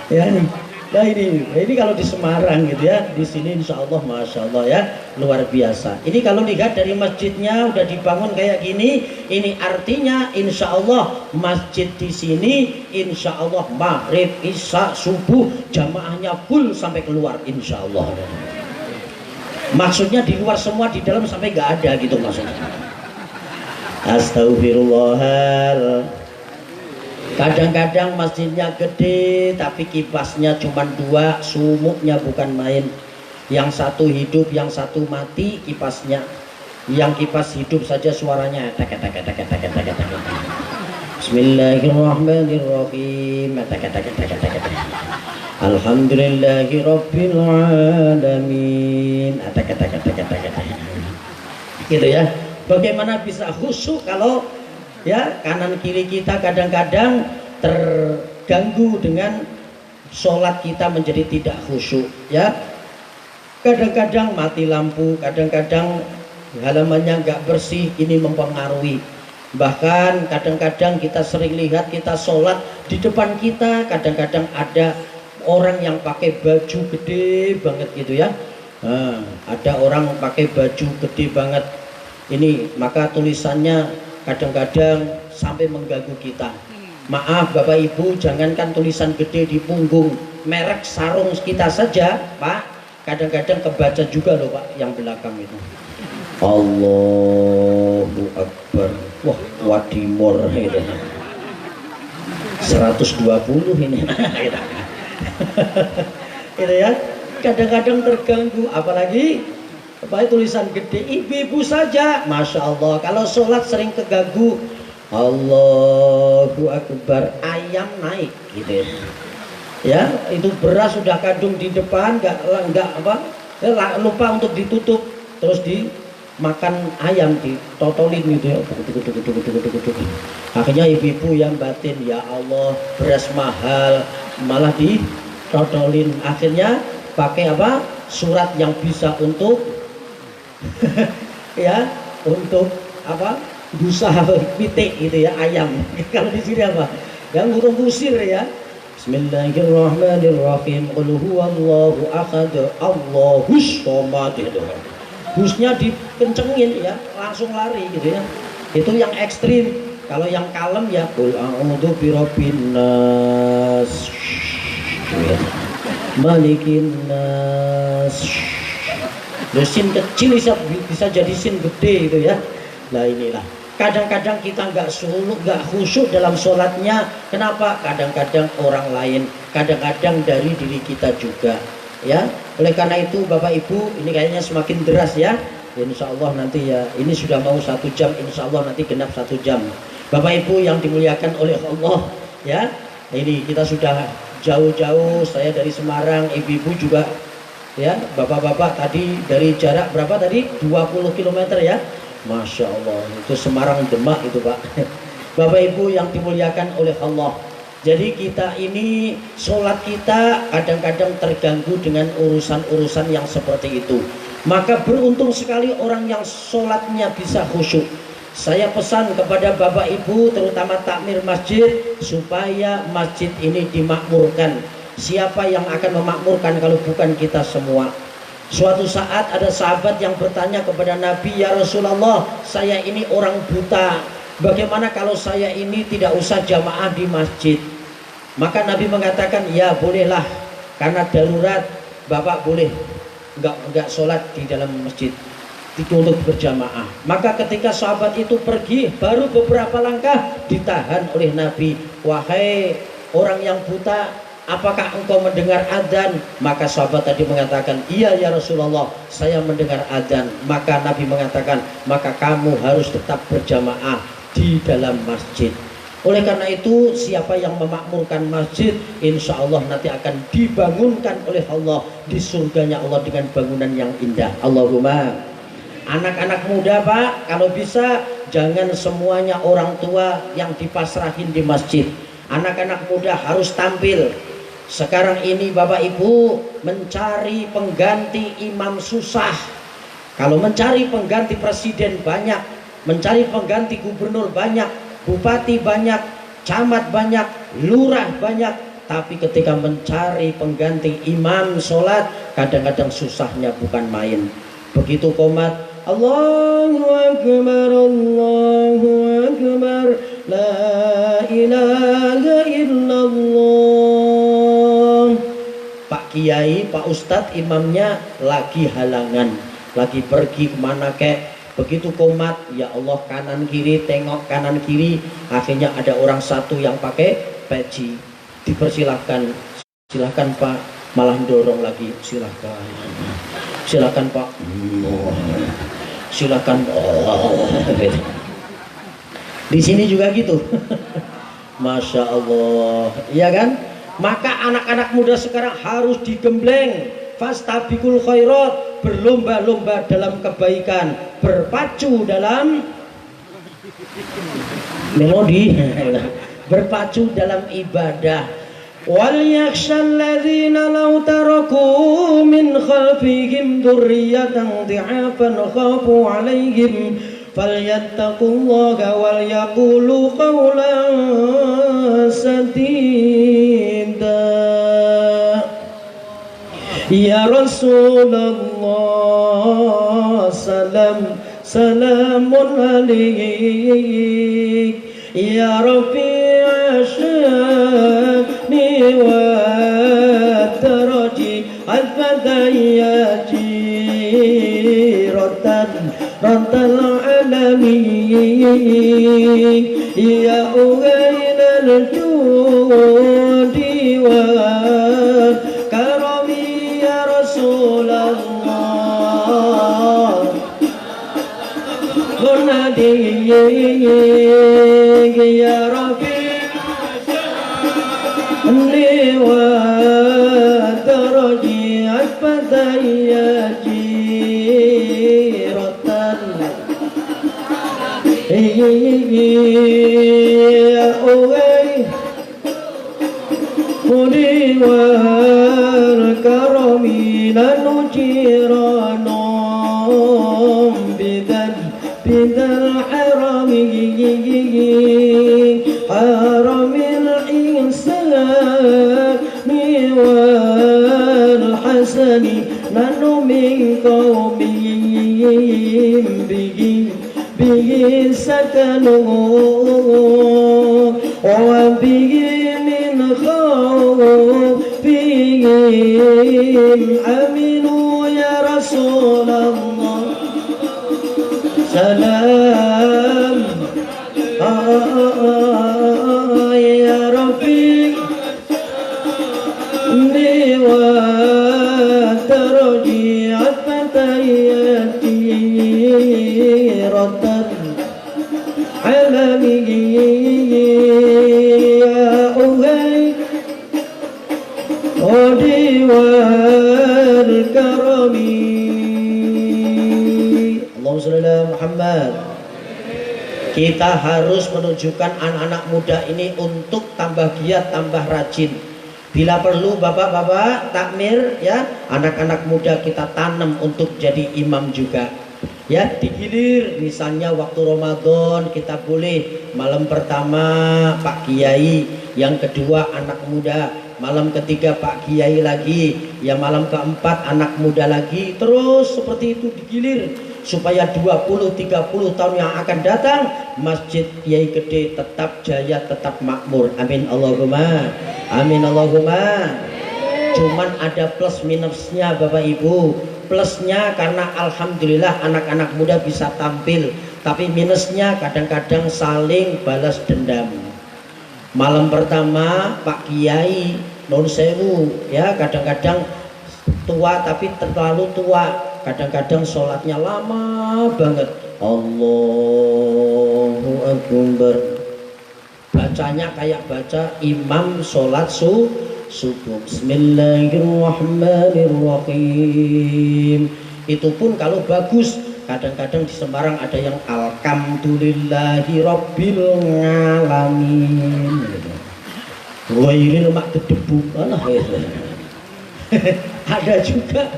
ya nih. Nah ini kalau di Semarang gitu ya, di sini insya Allah masya Allah ya luar biasa. Ini kalau lihat dari masjidnya udah dibangun kayak gini, ini artinya insya Allah masjid di sini insya Allah maghrib, isya, subuh jamaahnya full sampai keluar insya Allah. Maksudnya di luar semua, di dalam sampai nggak ada gitu maksudnya. Astagfirullahal. Kadang-kadang masjidnya gede tapi kipasnya cuma 2, sumuknya bukan main. Yang satu hidup, yang satu mati kipasnya. Yang kipas hidup saja suaranya Bismillahirrahmanirrahim. Alhamdulillahi rabbil alamin. Gitu ya. Bagaimana bisa khusyuk kalau ya kanan kiri kita kadang-kadang terganggu dengan sholat kita menjadi tidak khusyuk ya. Kadang-kadang mati lampu, kadang-kadang halamannya nggak bersih, ini mempengaruhi. Bahkan kadang-kadang kita sering lihat kita sholat di depan kita kadang-kadang ada orang yang pakai baju gede banget gitu ya. Nah, ada orang pakai baju gede banget ini, maka tulisannya kadang-kadang sampai mengganggu kita. Maaf Bapak Ibu, jangankan tulisan gede di punggung, merek sarung kita saja Pak, kadang-kadang kebaca juga loh Pak yang belakang itu. Allahu Akbar. Wah, Wadimor itu 120 ini. Itu ya, kadang-kadang terganggu, apalagi apa tulisan gede. Ibu-ibu saja Masya Allah kalau sholat sering keganggu. Allahu Akbar, ayam naik gitu ya. Ya, itu beras sudah kadung di depan, nggak apa, lupa untuk ditutup, terus dimakan ayam, ditotolin gitu ya. Akhirnya ibu-ibu yang batin, ya Allah beras mahal malah ditotolin. Akhirnya pakai apa? Surat yang bisa untuk ya, untuk apa? Busa pitik gitu ya, ayam. Kalau di sini apa? Yang burung kusir ya. Bismillahirrahmanirrahim. Qul huwallahu ahad, Allahus samad. Husnya dikencengin ya, langsung lari gitu ya. Itu yang ekstrim. Kalau yang kalem ya qul a'udzu birabbin nas, malikin nas. Sin kecil bisa jadi sin gede gitu ya. Nah inilah. Kadang-kadang kita nggak khusyuk dalam sholatnya. Kenapa? Kadang-kadang orang lain, kadang-kadang dari diri kita juga. Ya, oleh karena itu Bapak Ibu, ini kayaknya semakin deras ya. Insya Allah nanti ya, ini sudah mau 1 jam, Insya Allah nanti genap 1 jam. Bapak Ibu yang dimuliakan oleh Allah, ya. Ini kita sudah jauh-jauh. Saya dari Semarang, ibu-ibu juga, ya. Bapak-bapak tadi dari jarak berapa tadi? 20 km ya. Masya Allah, itu Semarang Demak itu Pak. Bapak Ibu yang dimuliakan oleh Allah. Jadi kita ini, sholat kita kadang-kadang terganggu dengan urusan-urusan yang seperti itu. Maka beruntung sekali orang yang sholatnya bisa khusyuk. Saya pesan kepada Bapak Ibu, terutama takmir masjid, supaya masjid ini dimakmurkan. Siapa yang akan memakmurkan kalau bukan kita semua? Suatu saat ada sahabat yang bertanya kepada Nabi, ya Rasulullah, saya ini orang buta, bagaimana kalau saya ini tidak usah jamaah di masjid? Maka Nabi mengatakan, ya bolehlah, karena darurat Bapak boleh enggak sholat di dalam masjid itu untuk berjamaah. Maka ketika sahabat itu pergi, baru beberapa langkah ditahan oleh Nabi. Wahai orang yang buta, apakah engkau mendengar adzan? Maka sahabat tadi mengatakan, iya ya Rasulullah, saya mendengar adzan. Maka Nabi mengatakan, maka kamu harus tetap berjamaah di dalam masjid. Oleh karena itu, siapa yang memakmurkan masjid, insya Allah nanti akan dibangunkan oleh Allah di surganya Allah dengan bangunan yang indah. Allahumma. Anak-anak muda Pak, kalau bisa jangan semuanya orang tua yang dipasrahin di masjid. Anak-anak muda harus tampil. Sekarang ini Bapak Ibu mencari pengganti imam susah. Kalau mencari pengganti presiden banyak, mencari pengganti gubernur banyak, bupati banyak, camat banyak, lurah banyak. Tapi ketika mencari pengganti imam sholat, kadang-kadang susahnya bukan main. Begitu qomat, Allahu Akbar, Allahu Akbar, La ilaha illallah. Pak Kiai, Pak Ustadz imamnya lagi halangan, lagi pergi kemana kek. Begitu komat, ya Allah, kanan kiri, tengok kanan kiri. Akhirnya ada orang satu yang pakai peci, dipersilahkan, silahkan Pak, malah dorong lagi, silahkan, silahkan Pak, silahkan. Di sini juga gitu. Masya Allah, iya kan? Maka anak-anak muda sekarang harus digembleng. Fastabiqul khairat, berlomba-lomba dalam kebaikan, berpacu dalam melodi, berpacu dalam ibadah. Wal yakhshal ladzina law taraku min khalfihim dzurriyyatan dhi'afan khafu 'alaihim falyattaqullaha wal yaqulu qawlan sadida. Ya Rasulullah, salam salamun alaik. Ya Rafi'a sya'ni wa daraji al-fadayati rantal alamin. Ya ugainal judi wa karami ya Rasulullah, Gunadi ya Rabbi li wa daraji fataya jiratan ya uwai mudi wal karami lanu jiranom bidal harami haramil insani wal hasani lanu min qawmihim bihi sakanu wa bihi min khawfihim aminu ya Rasulullah salam ya Rafiq li wa tarji'at fatayati ratan alamihi ya uhay odi wal karami. Allahumma shalli ala Muhammad. Kita harus menunjukkan anak-anak muda ini untuk tambah giat, tambah rajin. Bila perlu bapak-bapak takmir ya, anak-anak muda kita tanam untuk jadi imam juga. Ya, digilir misalnya waktu Ramadan kita boleh malam pertama Pak Kiai, yang kedua anak muda, malam ketiga Pak Kiai lagi, yang malam keempat anak muda lagi, terus seperti itu digilir supaya 20-30 tahun yang akan datang Masjid Kiai Gede tetap jaya, tetap makmur. Amin Allahumma. Amin Allahumma. Cuman ada plus minusnya Bapak Ibu. Plusnya karena alhamdulillah anak-anak muda bisa tampil, tapi minusnya kadang-kadang saling balas dendam. Malam pertama Pak Kiai non sewu ya, kadang-kadang tua tapi terlalu tua, kadang-kadang sholatnya lama banget, Allahu Akbar, bacanya kayak baca imam sholat subuh. Bismillahirrahmanirrahim. Itu pun kalau bagus. Kadang-kadang di Semarang ada yang alhamdulillahi rabbil alamin, ghairil makdebu. Ada juga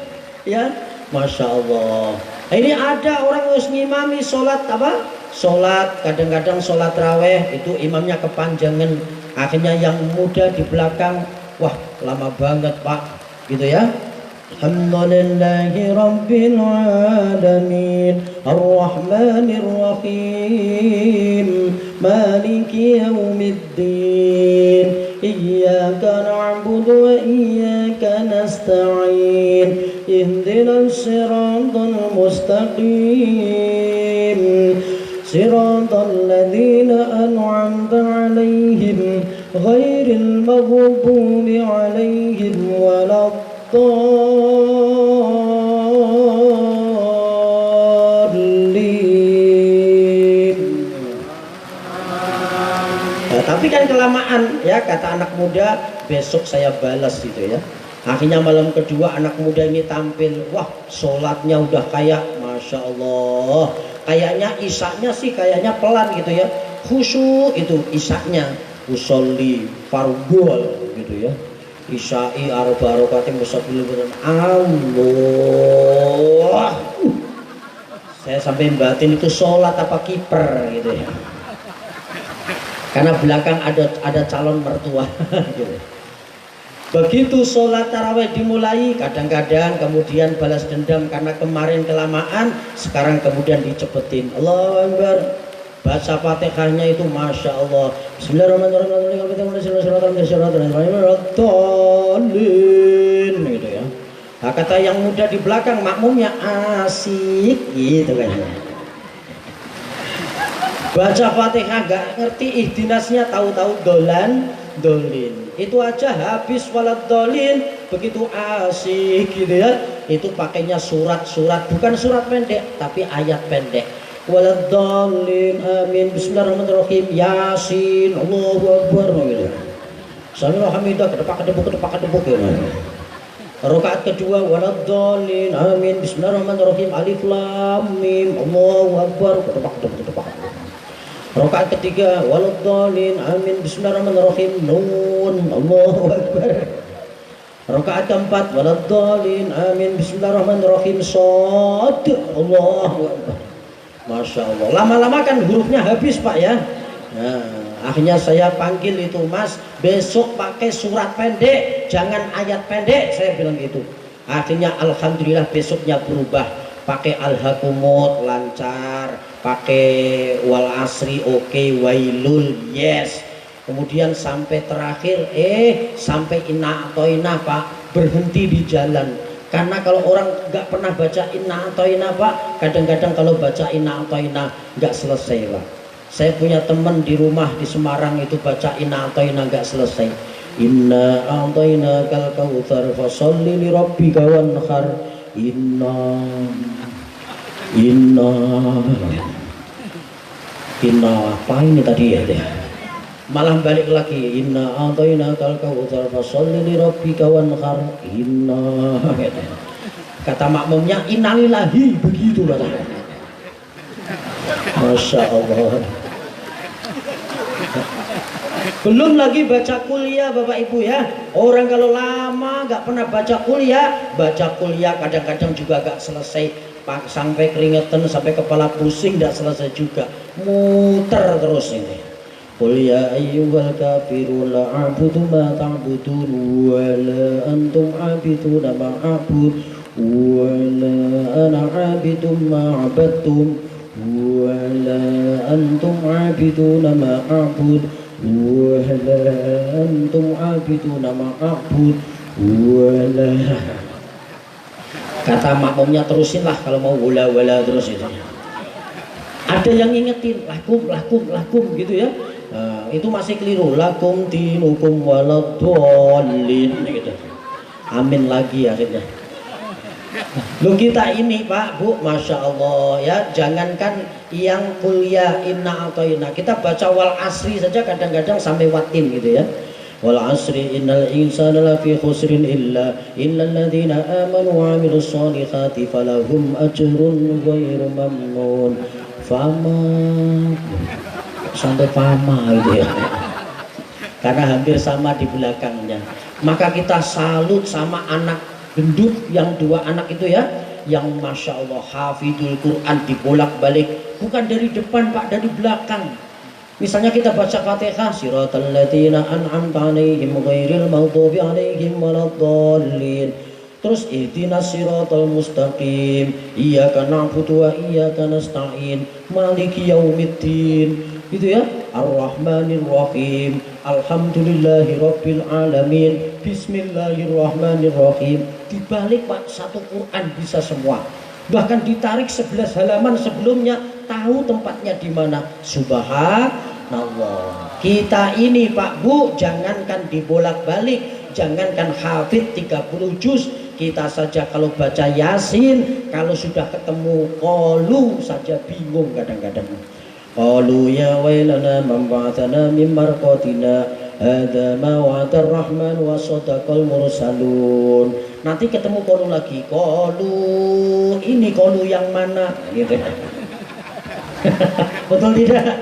ya, Masya Allah. Ini ada orang harus ngimami sholat apa? Sholat, kadang-kadang sholat raweh itu imamnya kepanjangan, akhirnya yang muda di belakang, wah lama banget Pak, gitu ya. Alhamdulillahi rabbil alamin arrahmanir rahim maliki yaumiddin iyyaka na'budu wa iyyaka nasta'in ihdinas siratal mustaqim siratal ladzina an'amta 'alaihim ghairil maghdubi 'alaihim waladdallin. Nah, tapi kan kelamaan ya, kata anak muda, besok saya balas gitu ya. Akhirnya malam kedua anak muda ini tampil, wah sholatnya udah kayak Masya Allah, kayaknya isaknya sih kayaknya pelan gitu ya, khusyuk itu isaknya, usolli fardhu gitu ya, isya'i arba rakaat musabil Allah. Saya sampai batin itu sholat apa kiper gitu ya, karena belakang ada calon mertua gitu. Begitu sholat tarawih dimulai, kadang-kadang kemudian balas dendam karena kemarin kelamaan, sekarang kemudian dicepetin. Allahu Akbar. Baca Fatihahnya itu Masya Allah. Bismillahirrahmanirrahim gitu ya. Nah, kata yang muda di belakang makmumnya asik gitu kan. Baca Fatihah gak ngerti ihdinasnya, tahu-tahu dolin. Itu aja habis waladhdallin, begitu asik gitu ya. Itu pakainya surat-surat, bukan surat pendek tapi ayat pendek. Waladhdallin amin bismillahirrahmanirrahim yasin Allahu Akbar gitu. Sami'allahu hamidah, kedepuk ya. Rakaat kedua waladdallin amin bismillahirrahmanirrahim alif lam mim Allahu akbar kedepuk. Rakaat ketiga waladdallin amin bismillahirrahmanirrahim nun Allahu akbar. Rakaat keempat waladdallin amin bismillahirrahmanirrahim shad Allahu akbar. Masya Allah, lama-lama kan hurufnya habis Pak ya. Nah, akhirnya saya panggil itu, Mas, besok pakai surat pendek, jangan ayat pendek, saya bilang gitu. Akhirnya alhamdulillah besoknya berubah, pakai alhaqumut lancar, pakai wal asri oke, wailul yes. Kemudian sampai terakhir sampai inna atoina Pak, berhenti di jalan. Karena kalau orang nggak pernah baca inna atoina Pak, kadang-kadang kalau baca inna atoina nggak selesai Pak. Saya punya teman di rumah di Semarang itu baca inna atoina nggak selesai. Inna atoina kal kautsar fasholli li rabbika wanhar. Inna apa ini tadi ya? Malah balik lagi inna a'tayna kal kautsar fasholli li rabbika wanhar inna kata makmumnya innalillahi begitu katanya. Masya Allah. Belum lagi baca kuliah Bapak Ibu ya. Orang kalau lama nggak pernah baca kuliah kadang-kadang juga nggak selesai, sampai keringetan, sampai kepala pusing, nggak selesai juga, muter terus ini. Qul ya ayyuhal kafirun la a'budu ma ta'budun wa la antum 'abiduna ma a'bud wa la ana 'abidun ma 'abadtum wa la antum 'abiduna ma a'bud wa la antum 'abiduna ma a'bud wa la. Kata makmumnya terusinlah kalau mau wala terus itu. Ada yang ingetin lakum gitu ya. Nah, itu masih keliru, lakum dinukum waladdallin gitu. Amin lagi akhirnya. Loh kita ini Pak Bu, Masya Allah ya, jangankan yang kuliah inna atoina, kita baca wal asri saja kadang-kadang sampai watin gitu ya. Wal asri innal insana lafi khusrin illa alladzina amanu wa amilus solihati falahum ajrun ghairu mamnun. Fama sampai fama gitu ya, karena hampir sama di belakangnya. Maka kita salut sama anak gendut yang dua anak itu ya, yang Masya Allah hafidul Quran dibolak-balik, bukan dari depan Pak, dari belakang. Misalnya kita baca Fatihah, siratal ladzina an'amta 'alaihim ghairil maghdubi 'alaihim waladdallin. Terus ihdinas siratal mustaqim, iyyaka na'budu wa iyyaka nasta'in, maliki yaumiddin. Gitu ya, Ar-Rahmanir Rahim, Alhamdulillahi Rabbil Alamin, Bismillahirrahmanirrahim. Dibalik Pak, satu Quran bisa semua. Bahkan ditarik 11 halaman sebelumnya, tahu tempatnya di mana. Subhanallah. Kita ini Pak Bu, jangankan dibolak-balik, jangankan hafid 30 juz, kita saja kalau baca Yasin, kalau sudah ketemu qalu saja bingung kadang-kadang. Qalu ya wailana man ba'athana min marqatina hadza ma wa'ada ar-rahman wa sadaqal mursalun. Nanti ketemu qalu lagi, qalu ini qalu yang mana gitu. Betul tidak?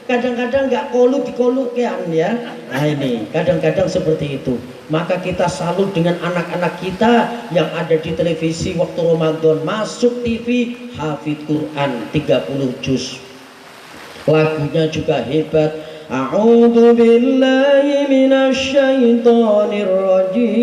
Kadang-kadang nggak qalu dikolukan ya. Nah ini kadang-kadang seperti itu. Maka kita salut dengan anak-anak kita yang ada di televisi waktu Ramadan, masuk TV hafid Quran 30 juz. Lagunya juga hebat. A'udzu billahi minasy syaithanir rajim.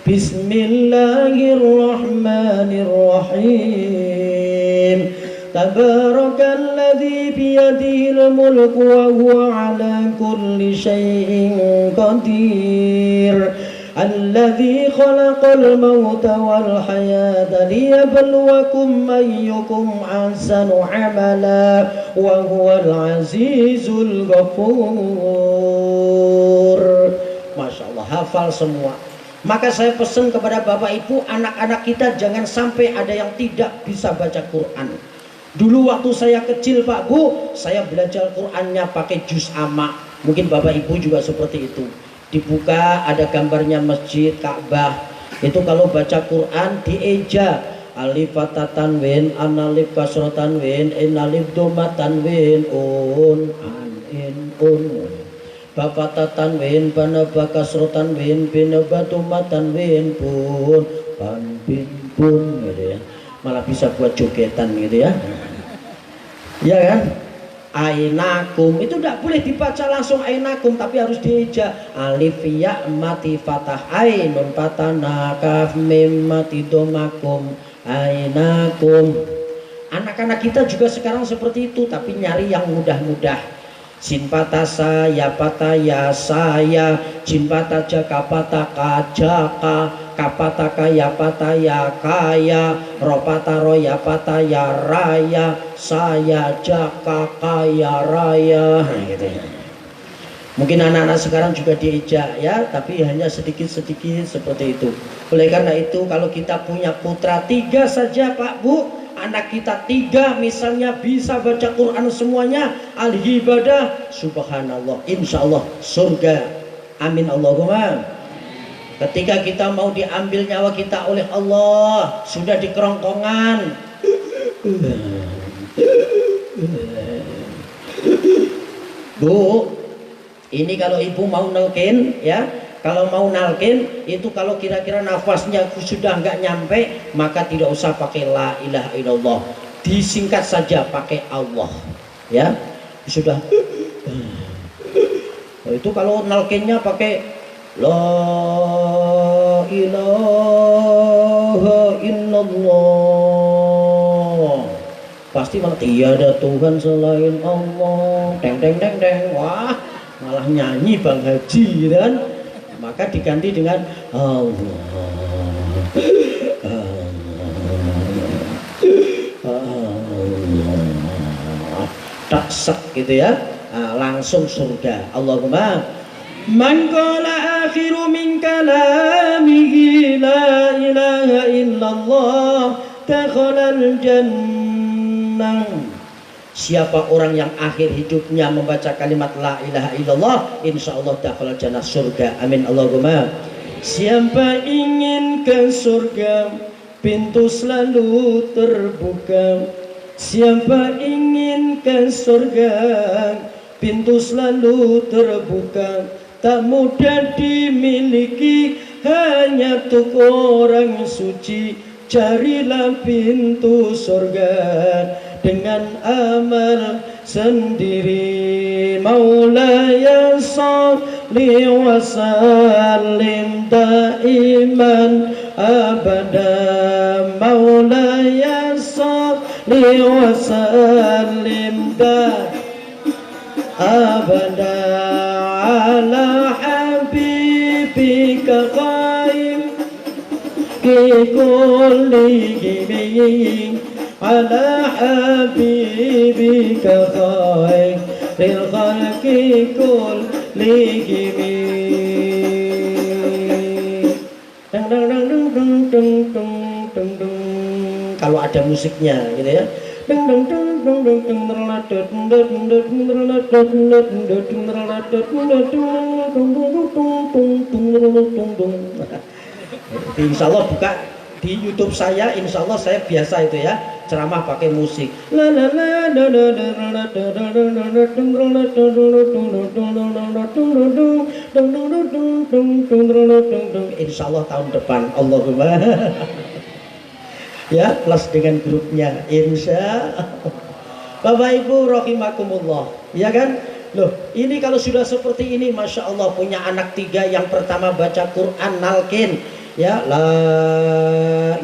Bismillahirrahmanirrahim. Tabarakalladzi biyadihil mulku wa huwa ala kulli syai'in qadir. Alladzi khalaqal mauta wal hayata liyabluwakum ayyukum ahsanu amala wa huwal azizul ghafur. Masya Allah, hafal semua. Maka saya pesan kepada Bapak Ibu, anak-anak kita jangan sampai ada yang tidak bisa baca Quran. Dulu waktu saya kecil Pak Bu, saya belajar Qurannya pakai juz amma. Mungkin Bapak Ibu juga seperti itu. Dibuka ada gambarnya masjid Ka'bah. Itu kalau baca Quran dieja. Alif fathah tanwin, analif kasrah tanwin, inalif dhamma tanwin, an in un. Ba fathah tanwin, banaba kasrah tanwin, binaba dhamma tanwin, pan bin pun gitu ya. Malah bisa buat jogetan gitu ya. Ya kan? Ainakum itu tidak boleh dibaca langsung ainakum, tapi harus dieja. Alif ya mati fathah ainun fathah na kaf mim mati domakum ainakum. Anak-anak kita juga sekarang seperti itu, tapi nyari yang mudah-mudah. Sin patah saya patah ya saya, jin patah jaka patah kajaka, kapata kaya patah ya kaya, ropata roya patah ya raya, saya jaka kaya raya. Nah, gitu ya. Mungkin anak-anak sekarang juga dieja ya, tapi hanya sedikit-sedikit seperti itu. Oleh karena itu kalau kita punya putra 3 saja Pak Bu, anak kita 3 misalnya bisa baca Quran semuanya, al-ibadah, subhanallah, insya Allah surga. Amin Allahumma. Ketika kita mau diambil nyawa kita oleh Allah, sudah di kerongkongan, Bu, ini kalau ibu mau nalkin ya, kalau mau nalkin itu kalau kira-kira nafasnya sudah nggak nyampe, maka tidak usah pakai la ilaha illallah, disingkat saja pakai Allah ya. Sudah itu kalau nalkinnya pakai la ilaha illallah, pasti malah tiada Tuhan selain Allah, deng deng deng deng, wah malah nyanyi Bang Haji kan. Maka diganti dengan Allah, Allah, tak sek gitu ya. Nah, langsung surga. Allahumma man qala akhiru min kalamihi la ilaha illallah dakhalal jannah. Siapa orang yang akhir hidupnya membaca kalimat la ilaha illallah, insya Allah dakhalal jannah, surga. Amin Allahumma. Siapa ingin ke surga, pintu selalu terbuka. Siapa ingin ke surga, pintu selalu terbuka. Tak mudah dimiliki, hanya untuk orang suci. Carilah pintu surga dengan amal sendiri. Maulaya sholli wa sallim daiman abada. Maulaya sholli wa sallim daiman abada ala habibika qaim kulli gibin ala habibika khairil khalqi kulli gibin. Dang dang dang dang dang dang dang dang. Kalau ada musiknya gitu ya. Dang dang dang dang dang dang dang dang. Insya Allah buka di YouTube saya, insya Allah saya biasa itu ya ceramah pakai musik. Insya Allah tahun depan, Allahumma ya, plus dengan grupnya, insya Allah. Bapak Ibu rahimakumullah, ya kan? Loh, ini kalau sudah seperti ini, masya Allah, punya anak 3, yang pertama baca Quran nalkin ya la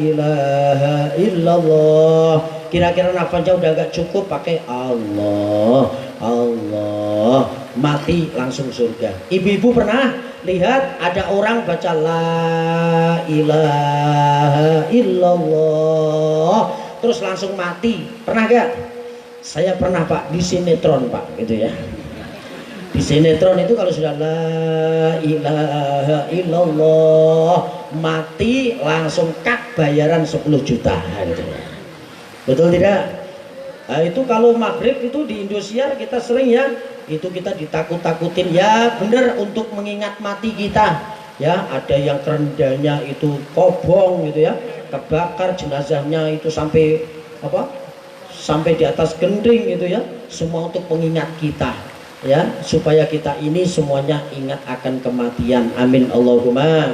ilaha illallah, kira-kira nafasnya udah gak cukup, pakai Allah, Allah, mati langsung surga. Ibu-ibu pernah lihat ada orang baca la ilaha illallah terus langsung mati, pernah gak? Saya pernah Pak, di sinetron Pak gitu ya. Di sinetron itu kalau sudah la ilaha illallah mati langsung kak bayaran 10 juta gitu. Betul tidak? Nah, itu kalau maghrib itu di Indosiar kita sering ya itu kita ditakut-takutin, ya bener, untuk mengingat mati kita. Ya, ada yang kerendanya itu kobong gitu ya, kebakar, jenazahnya itu sampai apa? Sampai di atas gending gitu ya. Semua untuk mengingat kita, ya, supaya kita ini semuanya ingat akan kematian. Amin Allahumma.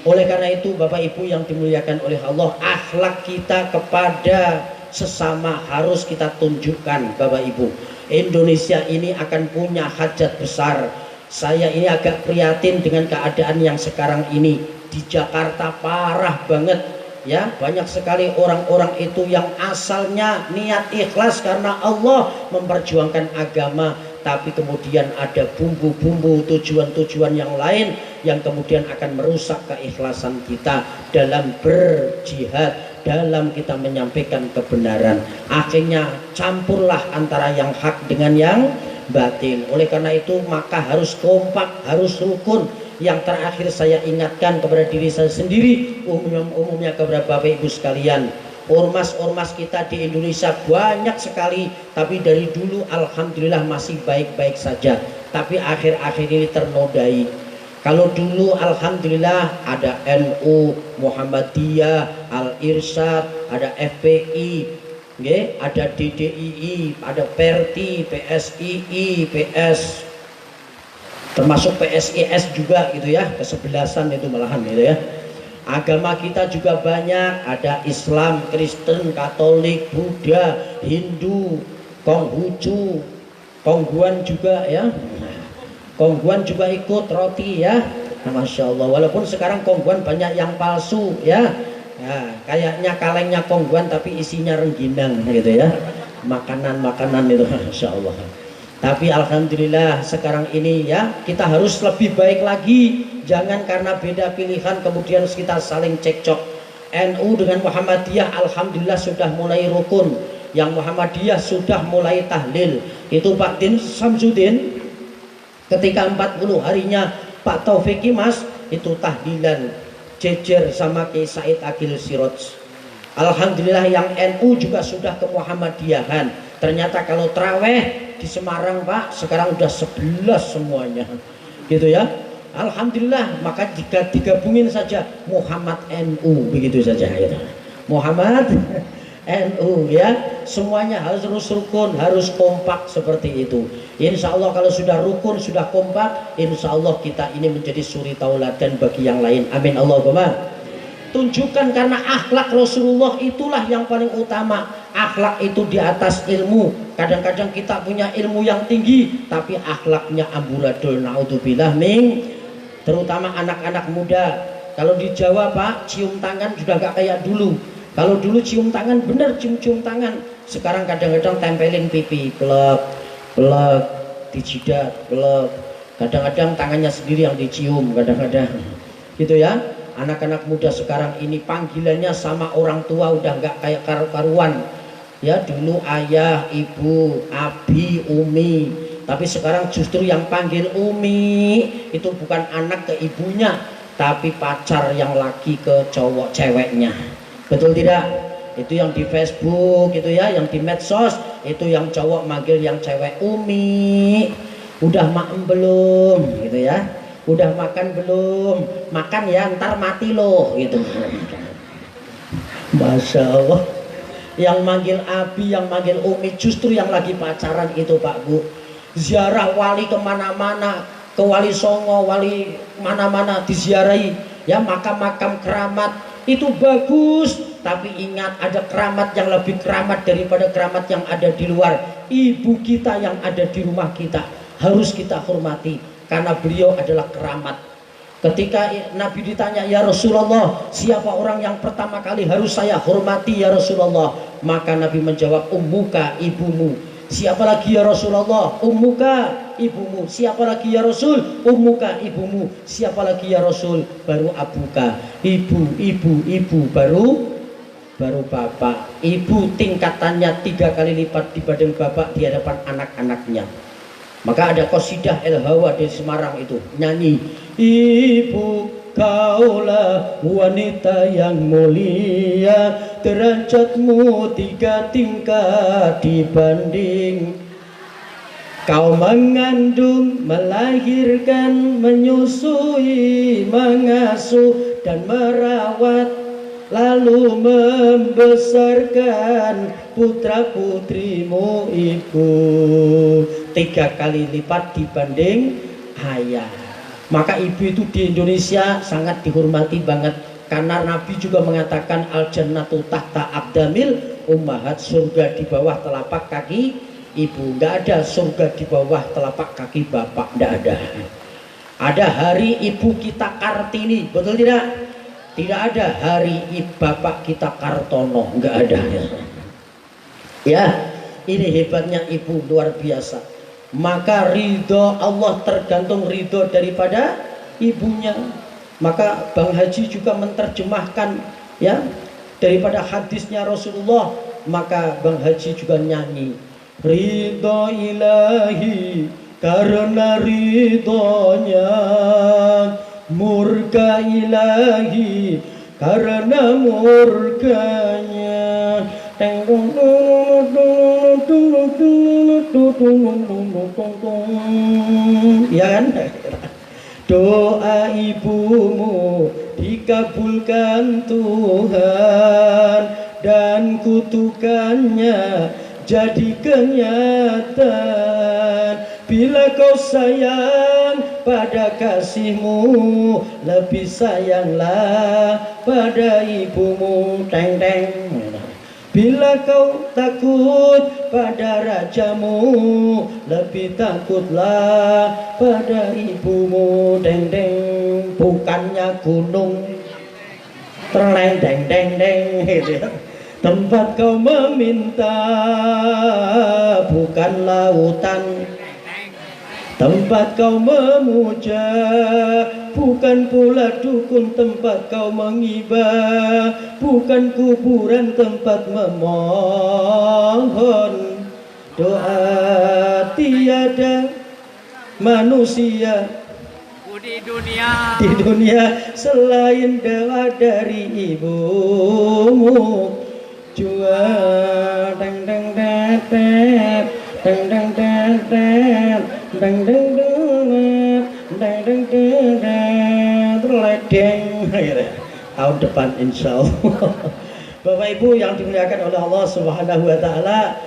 Oleh karena itu Bapak Ibu yang dimuliakan oleh Allah, akhlak kita kepada sesama harus kita tunjukkan. Bapak Ibu, Indonesia ini akan punya hajat besar. Saya ini agak prihatin dengan keadaan yang sekarang ini di Jakarta, parah banget ya. Banyak sekali orang-orang itu yang asalnya niat ikhlas karena Allah memperjuangkan agama, tapi kemudian ada bumbu-bumbu tujuan-tujuan yang lain yang kemudian akan merusak keikhlasan kita dalam berjihad, dalam kita menyampaikan kebenaran. Akhirnya campurlah antara yang hak dengan yang batin. Oleh karena itu maka harus kompak, harus rukun. Yang terakhir saya ingatkan kepada diri saya sendiri, umumnya kepada Bapak Ibu sekalian, ormas-ormas kita di Indonesia banyak sekali, tapi dari dulu alhamdulillah masih baik-baik saja, tapi akhir-akhir ini ternodai. Kalau dulu alhamdulillah ada NU, Muhammadiyah, Al-Irsyad, ada FPI, ada DDII, ada PERTI, PSII, PS, termasuk PSIS juga gitu ya, kesebelasan itu malahan gitu ya. Agama kita juga banyak, ada Islam, Kristen, Katolik, Buddha, Hindu, Konghucu, Kongguan juga ya. Kongguan juga ikut roti ya. Masya Allah, walaupun sekarang Kongguan banyak yang palsu ya. Nah, kayaknya kalengnya Kongguan tapi isinya rengginang gitu ya. Makanan-makanan itu, Masya Allah. Tapi alhamdulillah sekarang ini ya, kita harus lebih baik lagi. Jangan karena beda pilihan kemudian kita saling cekcok. NU dengan Muhammadiyah alhamdulillah sudah mulai rukun. Yang Muhammadiyah sudah mulai tahlil. Itu Pak Din Samsudin ketika 40 harinya Pak Taufik Kimas itu tahlilan jejer sama Kiai Said Akil Siroj. Alhamdulillah yang NU juga sudah ke Muhammadiyahan. Ternyata kalau traweh di Semarang Pak sekarang udah 11 semuanya gitu ya. Alhamdulillah, maka jika digabungin saja Muhammad NU begitu saja gitu. Muhammad NU ya, semuanya harus rukun, harus kompak seperti itu. Insya Allah kalau sudah rukun, sudah kompak, insya Allah kita ini menjadi suri tauladan bagi yang lain. Amin Allahumma. Tunjukkan karena akhlak Rasulullah itulah yang paling utama. Akhlak itu di atas ilmu. Kadang-kadang kita punya ilmu yang tinggi, tapi akhlaknya amburadul, naudzubillah min. Terutama anak-anak muda. Kalau di Jawa Pak, cium tangan sudah gak kayak dulu. Kalau dulu cium tangan bener cium-cium tangan. Sekarang kadang-kadang tempelin pipi, pelek, pelek, di jidat, pelek. Kadang-kadang tangannya sendiri yang dicium, kadang-kadang. Gitu ya. Anak-anak muda sekarang ini panggilannya sama orang tua udah nggak kayak karu-karuan. Ya dulu ayah, ibu, abi, umi. Tapi sekarang justru yang panggil umi itu bukan anak ke ibunya, tapi pacar yang laki ke cowok ceweknya. Betul tidak? Itu yang di Facebook itu ya, yang di medsos itu yang cowok manggil yang cewek umi. Udah maem belum gitu ya? Udah makan belum? Makan ya, ntar mati loh gitu. Masya Allah. Yang manggil abi, yang manggil umi justru yang lagi pacaran itu Pak Bu. Ziarah wali kemana-mana, ke Wali Songo, wali mana-mana diziarahi. Ya makam-makam keramat itu bagus. Tapi ingat ada keramat yang lebih keramat daripada keramat yang ada di luar. Ibu kita yang ada di rumah kita harus kita hormati. Karena beliau adalah keramat. Ketika Nabi ditanya, ya Rasulullah, siapa orang yang pertama kali harus saya hormati ya Rasulullah? Maka Nabi menjawab, ummuka, ibumu. Siapa lagi ya Rasulullah? Ummuka, ibumu. Siapa lagi ya Rasul? Ummuka, ibumu. Siapa lagi ya Rasul? Baru abuka. Ibu, ibu, baru bapak. Ibu tingkatannya 3 kali lipat dibanding bapak di hadapan anak-anaknya. Maka ada qasidah El Hawa di Semarang itu nyanyi, ibu kaulah wanita yang mulia, derajatmu 3 tingkat dibanding Kau mengandung, melahirkan, menyusui, mengasuh dan merawat, lalu membesarkan putra putrimu itu 3 kali lipat dibanding ayah. Maka ibu itu di Indonesia sangat dihormati banget, karena Nabi juga mengatakan al jannatu tahta aqdamil ummahat, surga di bawah telapak kaki ibu. Nggak ada surga di bawah telapak kaki bapak, nggak ada. Ada hari ibu kita Kartini, betul tidak? Tidak ada hari bapak kita Kartono, nggak ada. Ya, ini hebatnya ibu, luar biasa. Maka ridho Allah tergantung ridho daripada ibunya. Maka Bang Haji juga menerjemahkan ya daripada hadisnya Rasulullah. Maka Bang Haji juga nyanyi, ridho ilahi karena ridhonya, murka ilahi karena murkanya. Ya kan? Doa ibumu dikabulkan Tuhan, dan kutukannya jadi kenyataan. Bila kau sayang pada kasihmu, lebih sayanglah pada ibumu. Teng teng. Bila kau takut pada rajamu, lebih takutlah pada ibumu. Teng teng. Bukannya gunung terleng deng deng deng gitu ya. Tempat kau meminta bukan lautan, tempat kau memuja bukan pula dukun, tempat kau mengibah bukan kuburan, tempat memohon doa. Tiada manusia di dunia selain doa dari ibumu. Jua deng deng deng deng deng deng deng deng deng deng deng deng deng terledeng. Tahun depan insya Allah. Bapak Ibu yang dimuliakan oleh Allah Subhanahu Wa Taala,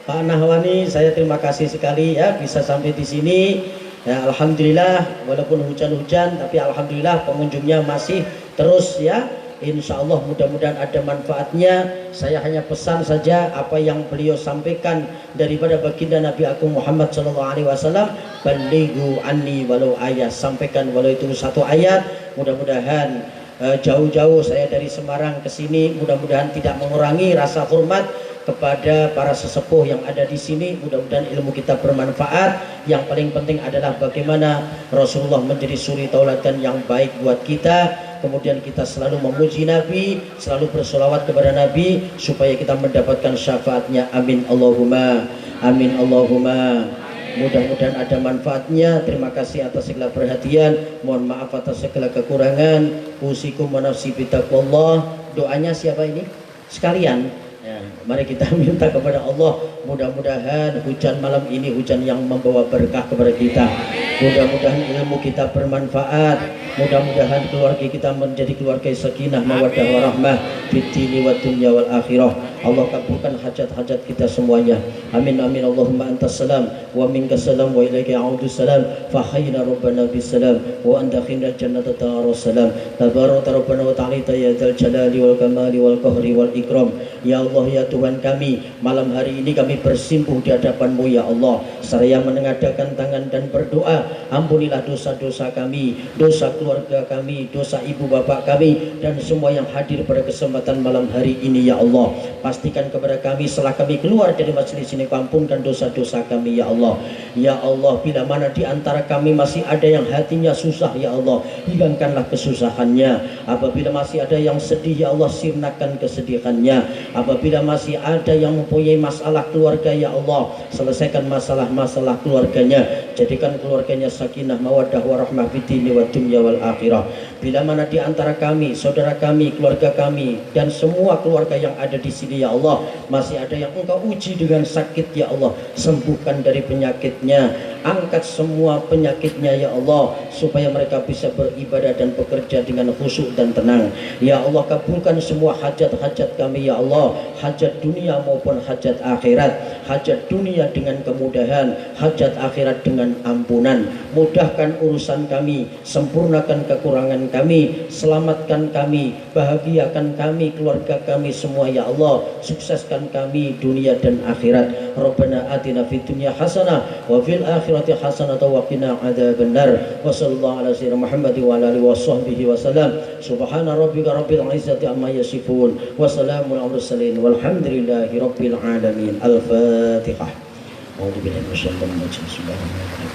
Pak Nahwani, saya terima kasih sekali ya bisa sampai di sini. Ya, alhamdulillah walaupun hujan-hujan tapi alhamdulillah pengunjungnya masih terus ya. Insya Allah mudah-mudahan ada manfaatnya. Saya hanya pesan saja apa yang beliau sampaikan daripada baginda Nabi Agung Muhammad SAW. Balighu anni walau ayat, sampaikan walau itu 1 ayat. Mudah-mudahan jauh-jauh saya dari Semarang ke sini, mudah-mudahan tidak mengurangi rasa hormat kepada para sesepuh yang ada di sini. Mudah-mudahan ilmu kita bermanfaat. Yang paling penting adalah bagaimana Rasulullah menjadi suri tauladan yang baik buat kita. Kemudian kita selalu memuji Nabi, selalu bersolawat kepada Nabi supaya kita mendapatkan syafaatnya. Amin Allahumma, amin Allahumma. Mudah-mudahan ada manfaatnya. Terima kasih atas segala perhatian. Mohon maaf atas segala kekurangan. Usikum wa nafsi bitaqwallah. Doanya siapa ini? Sekalian. Ya, mari kita minta kepada Allah, mudah-mudahan hujan malam ini hujan yang membawa berkah kepada kita. Mudah-mudahan ilmu kita bermanfaat. Mudah-mudahan keluarga kita menjadi keluarga sakinah mawaddah warahmah fid dini wad dunya wal akhirah. Allah kabulkan hajat-hajat kita semuanya. Amin amin. Allahumma antas salam wa minkas salam wa ilaika a'udzu salam. Fa hayyina rabbana bis salam wa anta khindal jannata ta'arus salam. Tabaraka rabbana wa ta'ala ya dzal jalali wal kamali wal qahri wal ikram. Ya Allah, ya Tuhan kami, malam hari ini kami bersimpuh di hadapan-Mu ya Allah, seraya menengadahkan tangan dan berdoa. Ampunilah dosa-dosa kami, dosa keluarga kami, dosa ibu bapak kami, dan semua yang hadir pada kesempatan malam hari ini ya Allah. Pastikan kepada kami setelah kami keluar dari majelis ini, ampunkan dosa-dosa kami ya Allah. Ya Allah, bila mana di antara kami masih ada yang hatinya susah ya Allah, hilangkanlah kesusahannya. Apabila masih ada yang sedih ya Allah, sirnakan kesedihannya. Apabila masih ada yang mempunyai masalah keluarga ya Allah, selesaikan masalah-masalah keluarganya. Jadikan keluarganya sakinah mawaddah warahmah fid dini wad dunya wal akhirah. Bila mana di antara kami, saudara kami, keluarga kami, dan semua keluarga yang ada di sini ya Allah. Masih ada yang Engkau uji dengan sakit ya Allah, sembuhkan dari penyakitnya, angkat semua penyakitnya ya Allah, supaya mereka bisa beribadah dan bekerja dengan khusyuk dan tenang. Ya Allah, kabulkan semua hajat-hajat kami ya Allah, hajat dunia maupun hajat akhirat. Hajat dunia dengan kemudahan, hajat akhirat dengan ampunan. Mudahkan urusan kami, sempurnakan kekurangan kami, selamatkan kami, bahagiakan kami, keluarga kami semua ya Allah, sukseskan kami dunia dan akhirat. Rabbana atina fid dunya hasanah wa fil akhirati hasanah wa qina adzabannar. Wa sallallahu ala sayyidina Muhammad wa ala alihi washabbihi wasallam. Subhana rabbika rabbil izzati amma yasifun wa salamun alal mursalin walhamdulillahi rabbil alamin. Al-Fatihah. A'udzu billahi minasyaitonir rajim. Bismillahirrahmanirrahim.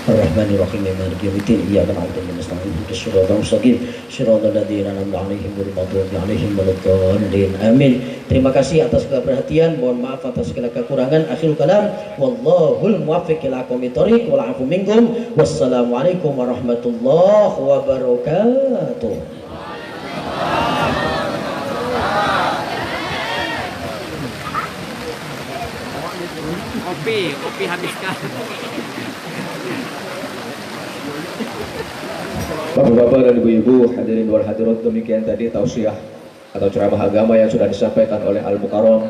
Ar-Rahmanir-Rahim. Maliki yaumiddin. Iyyaka na'budu wa iyyaka nasta'in. Ihdinas siratal mustaqim. Shiratal ladzina an'amta 'alaihim ghairil maghdubi 'alaihim waladdallin. Amin. Terima kasih atas segala perhatian. Mohon maaf atas segala kekurangan. Akhirul kalam. Wallahul muwaffiq ila aqwamit thoriq wal 'afu minkum. Wassalamualaikum warahmatullahi wabarakatuh. Kopi habiskan. Bapak-bapak dan ibu-ibu hadirin wal hadirat, demikian tadi tausiah atau ceramah agama yang sudah disampaikan oleh Al-Mukarram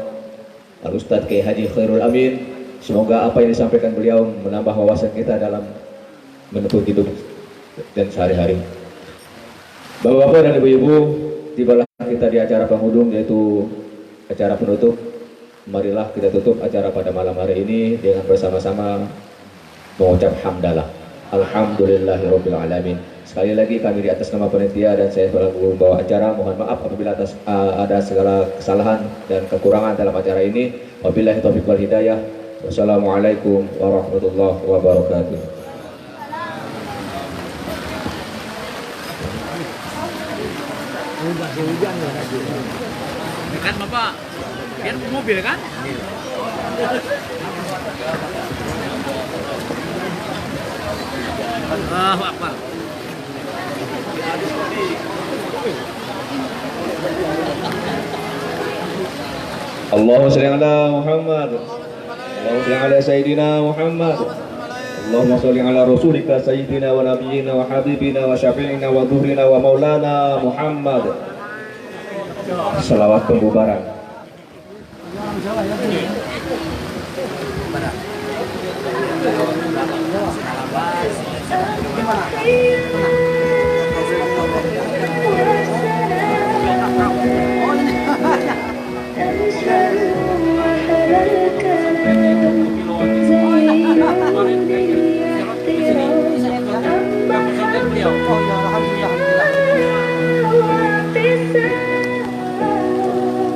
Al-Ustadz Kiai Haji Khairul Amin. Semoga apa yang disampaikan beliau menambah wawasan kita dalam menempuh hidup dan sehari-hari. Bapak-bapak dan ibu-ibu, tibalah kita di acara penghujung, yaitu acara penutup. Marilah kita tutup acara pada malam hari ini dengan bersama-sama mengucap hamdalah. Alhamdulillahirabbil alamin. Sekali lagi kami di atas nama panitia dan saya selaku membawa acara, mohon maaf apabila ada segala kesalahan dan kekurangan dalam acara ini. Wabillahi taufiq wal hidayah. Wassalamualaikum warahmatullahi wabarakatuh. Dekat Bapak. Biar mobil kan? Allahu Akbar. Allahumma shalli ala Muhammad. Allahumma shalli ala Sayyidina Muhammad. Allahumma shalli ala Rasulika Sayyidina wa Nabiyyina wa Habibina wa Syafi'ina wa Dhuhrina wa Maulana Muhammad. Salawat pembubaran. Gimana?